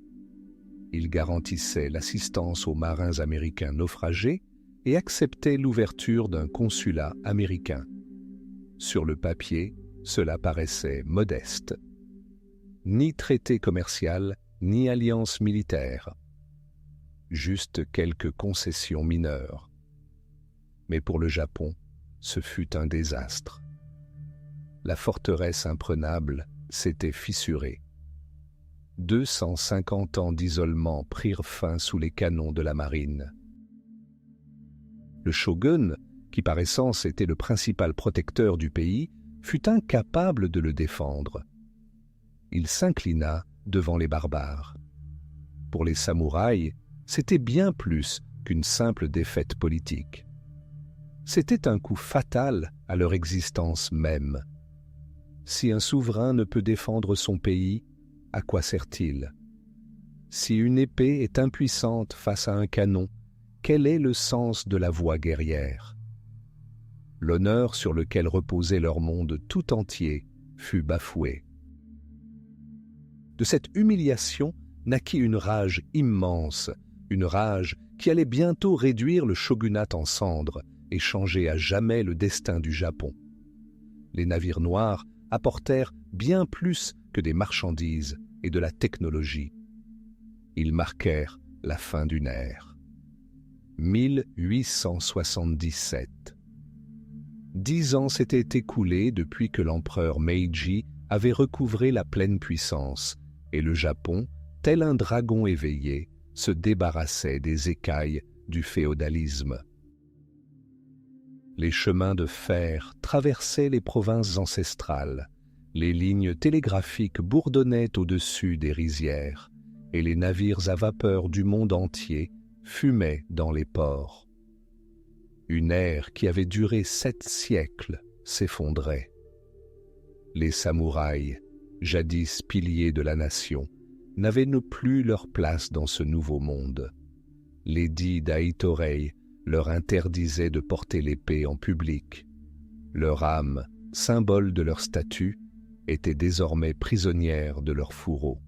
Il garantissait l'assistance aux marins américains naufragés et acceptait l'ouverture d'un consulat américain. Sur le papier, cela paraissait modeste. Ni traité commercial, ni alliance militaire. Juste quelques concessions mineures. Mais pour le Japon, ce fut un désastre. La forteresse imprenable s'était fissurée. 250 ans d'isolement prirent fin sous les canons de la marine. Le shogun, qui par essence était le principal protecteur du pays, fut incapable de le défendre. Il s'inclina devant les barbares. Pour les samouraïs, c'était bien plus qu'une simple défaite politique. C'était un coup fatal à leur existence même. Si un souverain ne peut défendre son pays, à quoi sert-il? Si une épée est impuissante face à un canon, quel est le sens de la voie guerrière? L'honneur sur lequel reposait leur monde tout entier fut bafoué. De cette humiliation naquit une rage immense, une rage qui allait bientôt réduire le shogunat en cendres et changer à jamais le destin du Japon. Les navires noirs apportèrent bien plus que des marchandises et de la technologie. Ils marquèrent la fin d'une ère. 1877. 10 ans s'étaient écoulés depuis que l'empereur Meiji avait recouvré la pleine puissance et le Japon, tel un dragon éveillé, se débarrassait des écailles du féodalisme. Les chemins de fer traversaient les provinces ancestrales, les lignes télégraphiques bourdonnaient au-dessus des rizières, et les navires à vapeur du monde entier fumaient dans les ports. Une ère qui avait duré 7 siècles s'effondrait. Les samouraïs, jadis piliers de la nation, n'avaient plus leur place dans ce nouveau monde. L'édit d'Aitorei leur interdisait de porter l'épée en public. Leur âme, symbole de leur statut, était désormais prisonnière de leur fourreau.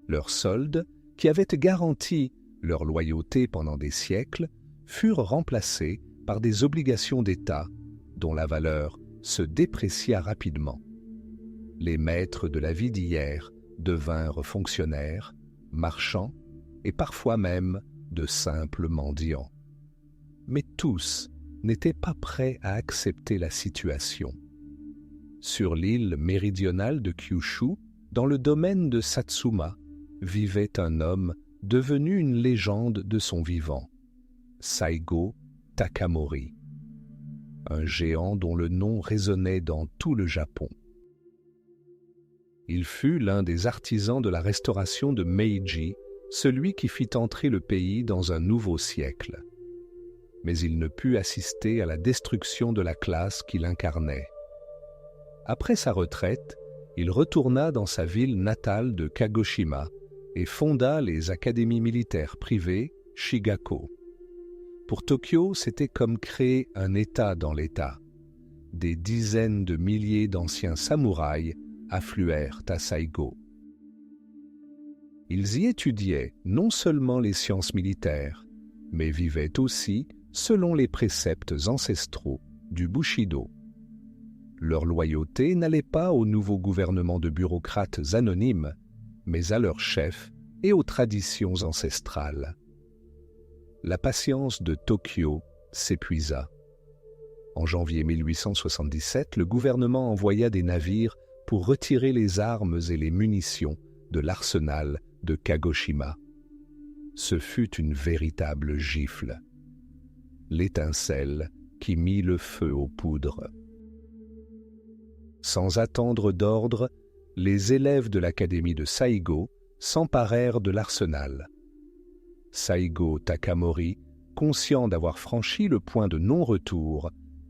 Leurs soldes, qui avaient garanti leur loyauté pendant des siècles, furent remplacés par des obligations d'État dont la valeur se déprécia rapidement. Les maîtres de la vie d'hier devinrent fonctionnaires, marchands et parfois même de simples mendiants. Mais tous n'étaient pas prêts à accepter la situation. Sur l'île méridionale de Kyushu, dans le domaine de Satsuma, vivait un homme devenu une légende de son vivant, Saigo Takamori, un géant dont le nom résonnait dans tout le Japon. Il fut l'un des artisans de la restauration de Meiji, celui qui fit entrer le pays dans un nouveau siècle. Mais il ne put assister à la destruction de la classe qu'il incarnait. Après sa retraite, il retourna dans sa ville natale de Kagoshima et fonda les académies militaires privées Shigako. Pour Tokyo, c'était comme créer un État dans l'État. Des dizaines de milliers d'anciens samouraïs affluèrent à Saigo. Ils y étudiaient non seulement les sciences militaires, mais vivaient aussi selon les préceptes ancestraux du Bushido. Leur loyauté n'allait pas au nouveau gouvernement de bureaucrates anonymes, mais à leur chef et aux traditions ancestrales. La patience de Tokyo s'épuisa. En janvier 1877, le gouvernement envoya des navires pour retirer les armes et les munitions de l'arsenal de Kagoshima. Ce fut une véritable gifle. L'étincelle qui mit le feu aux poudres. Sans attendre d'ordre, les élèves de l'académie de Saigo s'emparèrent de l'arsenal. Saigo Takamori, conscient d'avoir franchi le point de non-retour,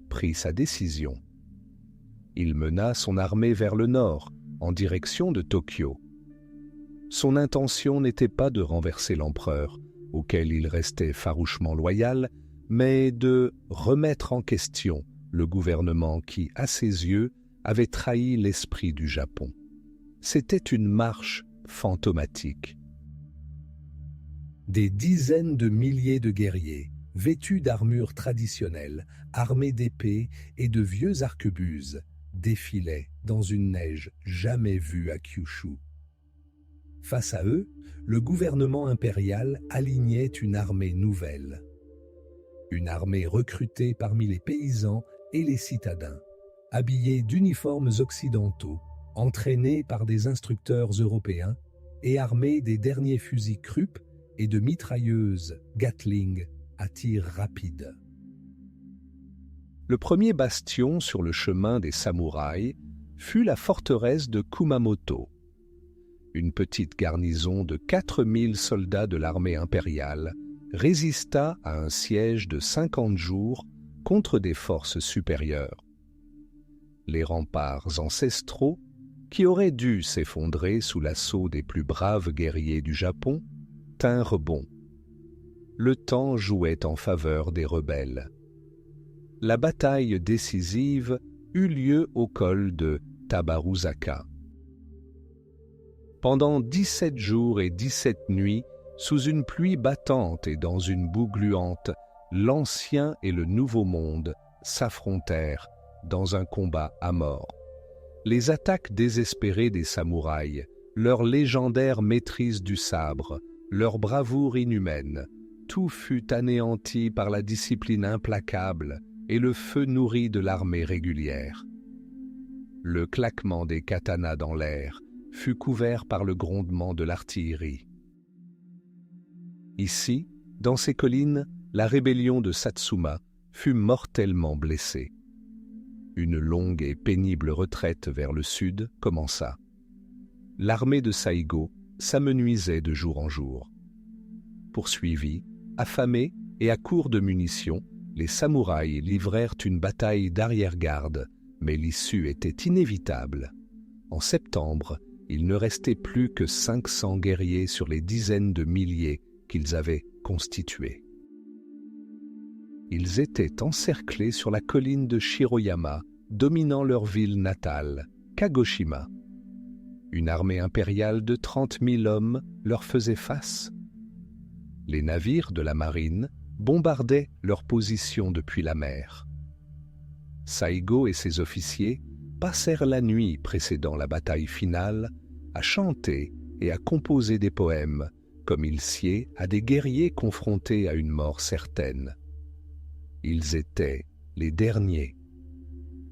prit sa décision. Il mena son armée vers le nord, en direction de Tokyo. Son intention n'était pas de renverser l'empereur, auquel il restait farouchement loyal, mais de remettre en question le gouvernement qui, à ses yeux, avait trahi l'esprit du Japon. C'était une marche fantomatique. Des dizaines de milliers de guerriers, vêtus d'armures traditionnelles, armés d'épées et de vieux arquebuses, défilaient dans une neige jamais vue à Kyushu. Face à eux, le gouvernement impérial alignait une armée nouvelle. Une armée recrutée parmi les paysans et les citadins, habillés d'uniformes occidentaux, entraînés par des instructeurs européens et armés des derniers fusils Krupp et de mitrailleuses Gatling à tir rapide. Le premier bastion sur le chemin des samouraïs fut la forteresse de Kumamoto. Une petite garnison de 4000 soldats de l'armée impériale résista à un siège de 50 jours contre des forces supérieures. Les remparts ancestraux, qui auraient dû s'effondrer sous l'assaut des plus braves guerriers du Japon, tinrent bon. Le temps jouait en faveur des rebelles. La bataille décisive eut lieu au col de Tabaruzaka. Pendant 17 jours et 17 nuits, sous une pluie battante et dans une boue gluante, l'Ancien et le Nouveau Monde s'affrontèrent dans un combat à mort. Les attaques désespérées des samouraïs, leur légendaire maîtrise du sabre, leur bravoure inhumaine, tout fut anéanti par la discipline implacable et le feu nourri de l'armée régulière. Le claquement des katanas dans l'air fut couvert par le grondement de l'artillerie. Ici, dans ces collines, la rébellion de Satsuma fut mortellement blessée. Une longue et pénible retraite vers le sud commença. L'armée de Saigo s'amenuisait de jour en jour. Poursuivis, affamés et à court de munitions, les samouraïs livrèrent une bataille d'arrière-garde, mais l'issue était inévitable. En septembre, il ne restait plus que 500 guerriers sur les dizaines de milliers qu'ils avaient constitués. Ils étaient encerclés sur la colline de Shiroyama, dominant leur ville natale, Kagoshima. Une armée impériale de 30 000 hommes leur faisait face. Les navires de la marine bombardaient leurs positions depuis la mer. Saigo et ses officiers passèrent la nuit précédant la bataille finale à chanter et à composer des poèmes, comme il sied à des guerriers confrontés à une mort certaine. Ils étaient les derniers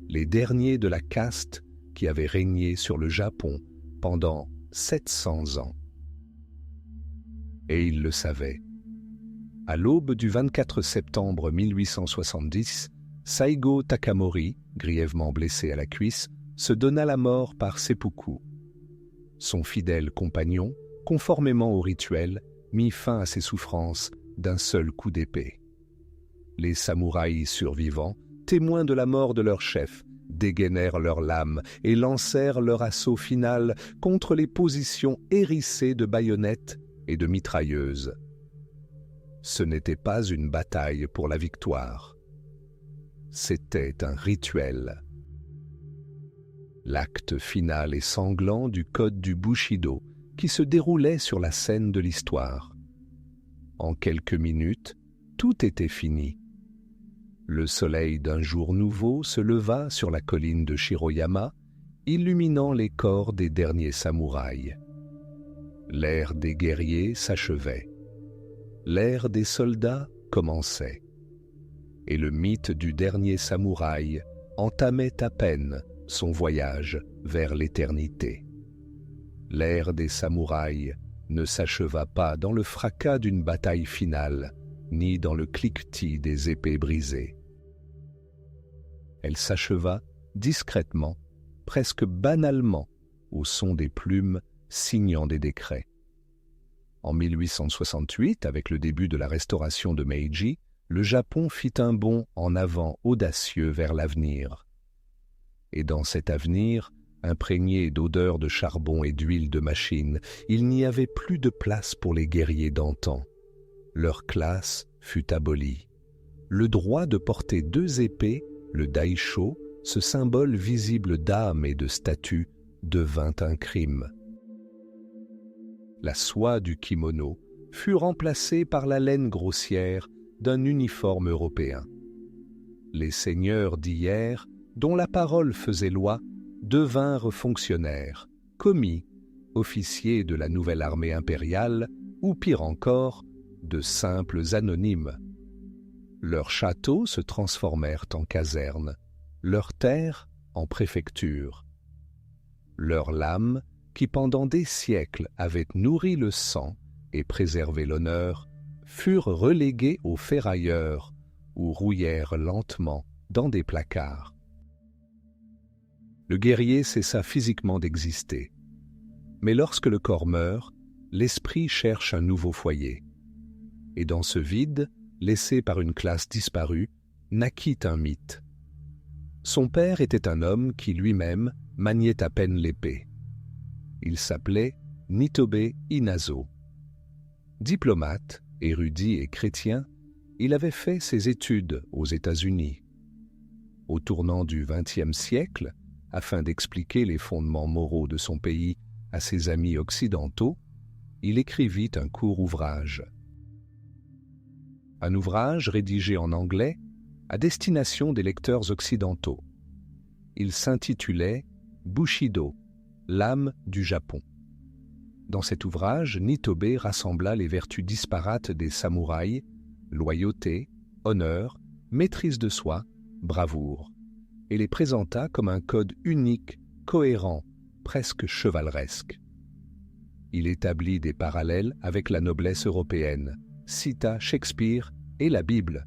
de la caste qui avait régné sur le Japon pendant 700 ans. Et ils le savaient. À l'aube du 24 septembre 1870, Saigo Takamori, grièvement blessé à la cuisse, se donna la mort par seppuku. Son fidèle compagnon, conformément au rituel, mit fin à ses souffrances d'un seul coup d'épée. Les samouraïs survivants, témoins de la mort de leur chef, dégainèrent leurs lames et lancèrent leur assaut final contre les positions hérissées de baïonnettes et de mitrailleuses. Ce n'était pas une bataille pour la victoire. C'était un rituel. L'acte final et sanglant du code du Bushido qui se déroulait sur la scène de l'histoire. En quelques minutes, tout était fini. Le soleil d'un jour nouveau se leva sur la colline de Shiroyama, illuminant les corps des derniers samouraïs. L'ère des guerriers s'achevait. L'ère des soldats commençait. Et le mythe du dernier samouraï entamait à peine son voyage vers l'éternité. L'ère des samouraïs ne s'acheva pas dans le fracas d'une bataille finale, ni dans le cliquetis des épées brisées. Elle s'acheva discrètement, presque banalement, au son des plumes signant des décrets. En 1868, avec le début de la restauration de Meiji, le Japon fit un bond en avant audacieux vers l'avenir. Et dans cet avenir, imprégné d'odeurs de charbon et d'huile de machine, il n'y avait plus de place pour les guerriers d'antan. Leur classe fut abolie. Le droit de porter 2 épées, le daisho, ce symbole visible d'âme et de statut, devint un crime. La soie du kimono fut remplacée par la laine grossière d'un uniforme européen. Les seigneurs d'hier, dont la parole faisait loi, devinrent fonctionnaires, commis, officiers de la nouvelle armée impériale ou, pire encore, de simples anonymes. Leurs châteaux se transformèrent en casernes, leurs terres en préfectures. Leurs lames, qui pendant des siècles avaient nourri le sang et préservé l'honneur, furent reléguées aux ferrailleurs ou rouillèrent lentement dans des placards. Le guerrier cessa physiquement d'exister. Mais lorsque le corps meurt, l'esprit cherche un nouveau foyer. Et dans ce vide, laissé par une classe disparue, naquit un mythe. Son père était un homme qui lui-même maniait à peine l'épée. Il s'appelait Nitobe Inazo. Diplomate, érudit et chrétien, il avait fait ses études aux États-Unis. Au tournant du XXe siècle, afin d'expliquer les fondements moraux de son pays à ses amis occidentaux, il écrivit un court ouvrage. Un ouvrage rédigé en anglais à destination des lecteurs occidentaux. Il s'intitulait « Bushido, l'âme du Japon ». Dans cet ouvrage, Nitobe rassembla les vertus disparates des samouraïs, loyauté, honneur, maîtrise de soi, bravoure, et les présenta comme un code unique, cohérent, presque chevaleresque. Il établit des parallèles avec la noblesse européenne, cita Shakespeare et la Bible,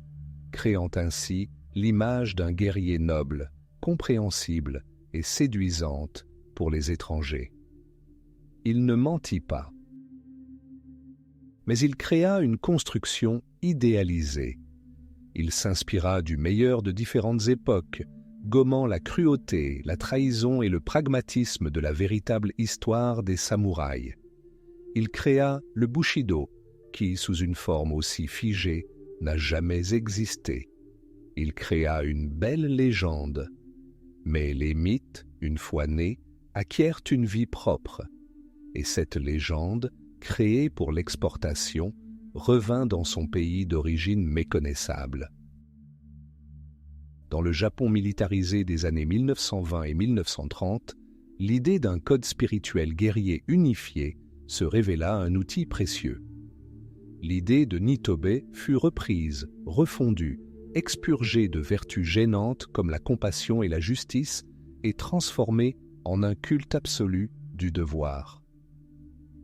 créant ainsi l'image d'un guerrier noble, compréhensible et séduisante pour les étrangers. Il ne mentit pas. Mais il créa une construction idéalisée. Il s'inspira du meilleur de différentes époques, gommant la cruauté, la trahison et le pragmatisme de la véritable histoire des samouraïs. Il créa le Bushido, qui, sous une forme aussi figée, n'a jamais existé. Il créa une belle légende. Mais les mythes, une fois nés, acquièrent une vie propre. Et cette légende, créée pour l'exportation, revint dans son pays d'origine méconnaissable. Dans le Japon militarisé des années 1920 et 1930, l'idée d'un code spirituel guerrier unifié se révéla un outil précieux. L'idée de Nitobe fut reprise, refondue, expurgée de vertus gênantes comme la compassion et la justice et transformée en un culte absolu du devoir.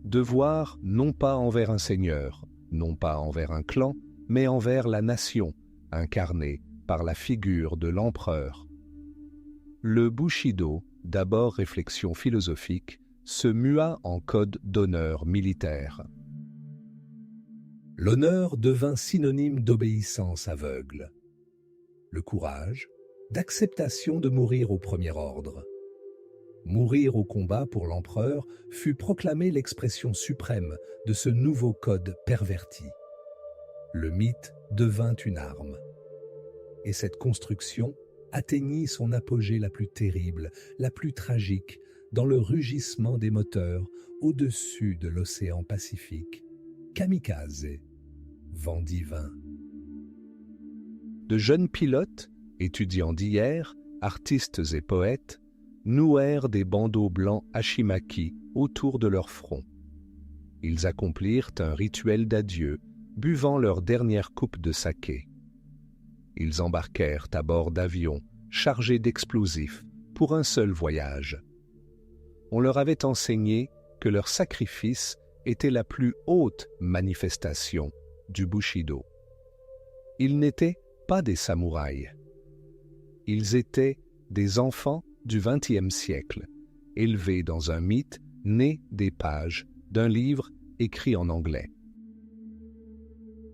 Devoir non pas envers un seigneur, non pas envers un clan, mais envers la nation, incarnée par la figure de l'empereur. Le Bushido, d'abord réflexion philosophique, se mua en code d'honneur militaire. L'honneur devint synonyme d'obéissance aveugle, le courage, d'acceptation de mourir au premier ordre. Mourir au combat pour l'empereur fut proclamé l'expression suprême de ce nouveau code perverti. Le mythe devint une arme. Et cette construction atteignit son apogée la plus terrible, la plus tragique, dans le rugissement des moteurs au-dessus de l'océan Pacifique. Kamikaze, vent divin. De jeunes pilotes, étudiants d'hier, artistes et poètes, nouèrent des bandeaux blancs hachimaki autour de leur front. Ils accomplirent un rituel d'adieu, buvant leur dernière coupe de saké. Ils embarquèrent à bord d'avions chargés d'explosifs pour un seul voyage. On leur avait enseigné que leur sacrifice était la plus haute manifestation du Bushido. Ils n'étaient pas des samouraïs. Ils étaient des enfants du XXe siècle, élevés dans un mythe né des pages d'un livre écrit en anglais.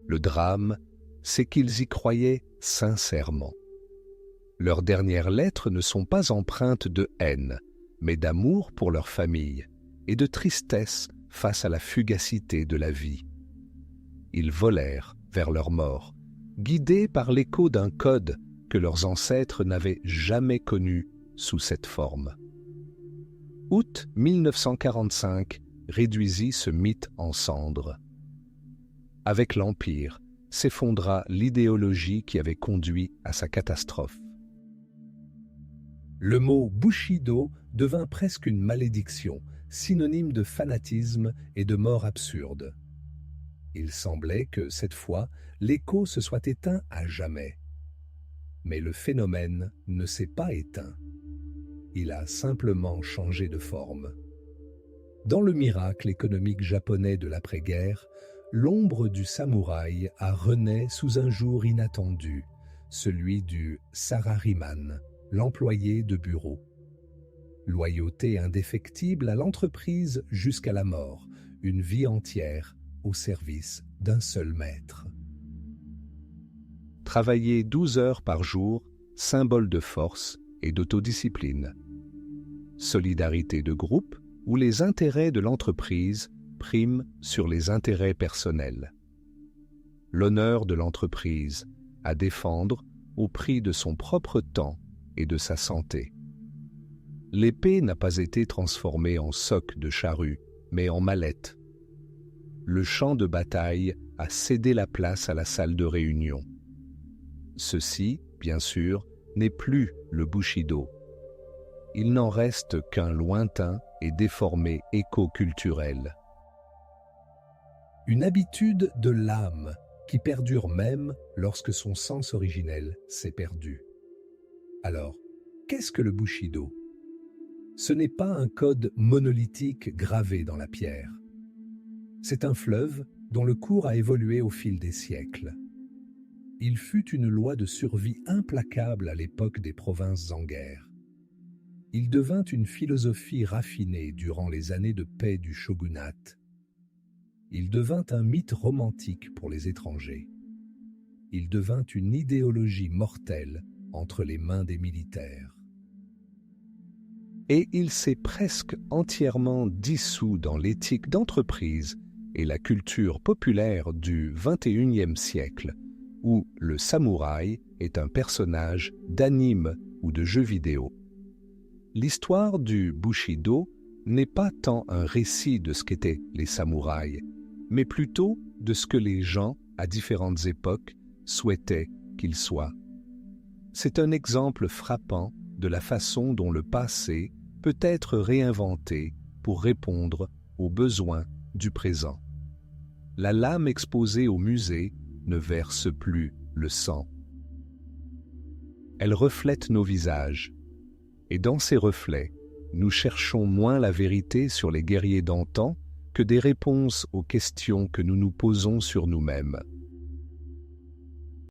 Le drame, c'est qu'ils y croyaient sincèrement. Leurs dernières lettres ne sont pas empreintes de haine, mais d'amour pour leur famille et de tristesse face à la fugacité de la vie. Ils volèrent vers leur mort, guidés par l'écho d'un code que leurs ancêtres n'avaient jamais connu sous cette forme. Août 1945 réduisit ce mythe en cendres. Avec l'Empire, s'effondra l'idéologie qui avait conduit à sa catastrophe. Le mot Bushido devint presque une malédiction, synonyme de fanatisme et de mort absurde. Il semblait que, cette fois, l'écho se soit éteint à jamais. Mais le phénomène ne s'est pas éteint. Il a simplement changé de forme. Dans le miracle économique japonais de l'après-guerre, l'ombre du samouraï a renaît sous un jour inattendu, celui du salaryman, l'employé de bureau. Loyauté indéfectible à l'entreprise jusqu'à la mort, une vie entière au service d'un seul maître. Travailler 12 heures par jour, symbole de force et d'autodiscipline. Solidarité de groupe où les intérêts de l'entreprise priment sur les intérêts personnels. L'honneur de l'entreprise à défendre au prix de son propre temps et de sa santé. L'épée n'a pas été transformée en soc de charrue, mais en mallette. Le champ de bataille a cédé la place à la salle de réunion. Ceci, bien sûr, n'est plus le Bushido. Il n'en reste qu'un lointain et déformé écho culturel. Une habitude de l'âme qui perdure même lorsque son sens originel s'est perdu. Alors, qu'est-ce que le Bushido ? Ce n'est pas un code monolithique gravé dans la pierre. C'est un fleuve dont le cours a évolué au fil des siècles. Il fut une loi de survie implacable à l'époque des provinces en guerre. Il devint une philosophie raffinée durant les années de paix du shogunat. Il devint un mythe romantique pour les étrangers. Il devint une idéologie mortelle entre les mains des militaires. Et il s'est presque entièrement dissous dans l'éthique d'entreprise et la culture populaire du XXIe siècle, où le samouraï est un personnage d'anime ou de jeu vidéo. L'histoire du Bushido n'est pas tant un récit de ce qu'étaient les samouraïs, mais plutôt de ce que les gens, à différentes époques, souhaitaient qu'ils soient. C'est un exemple frappant de la façon dont le passé peut être réinventé pour répondre aux besoins du présent. La lame exposée au musée ne verse plus le sang. Elle reflète nos visages, et dans ces reflets, nous cherchons moins la vérité sur les guerriers d'antan que des réponses aux questions que nous nous posons sur nous-mêmes.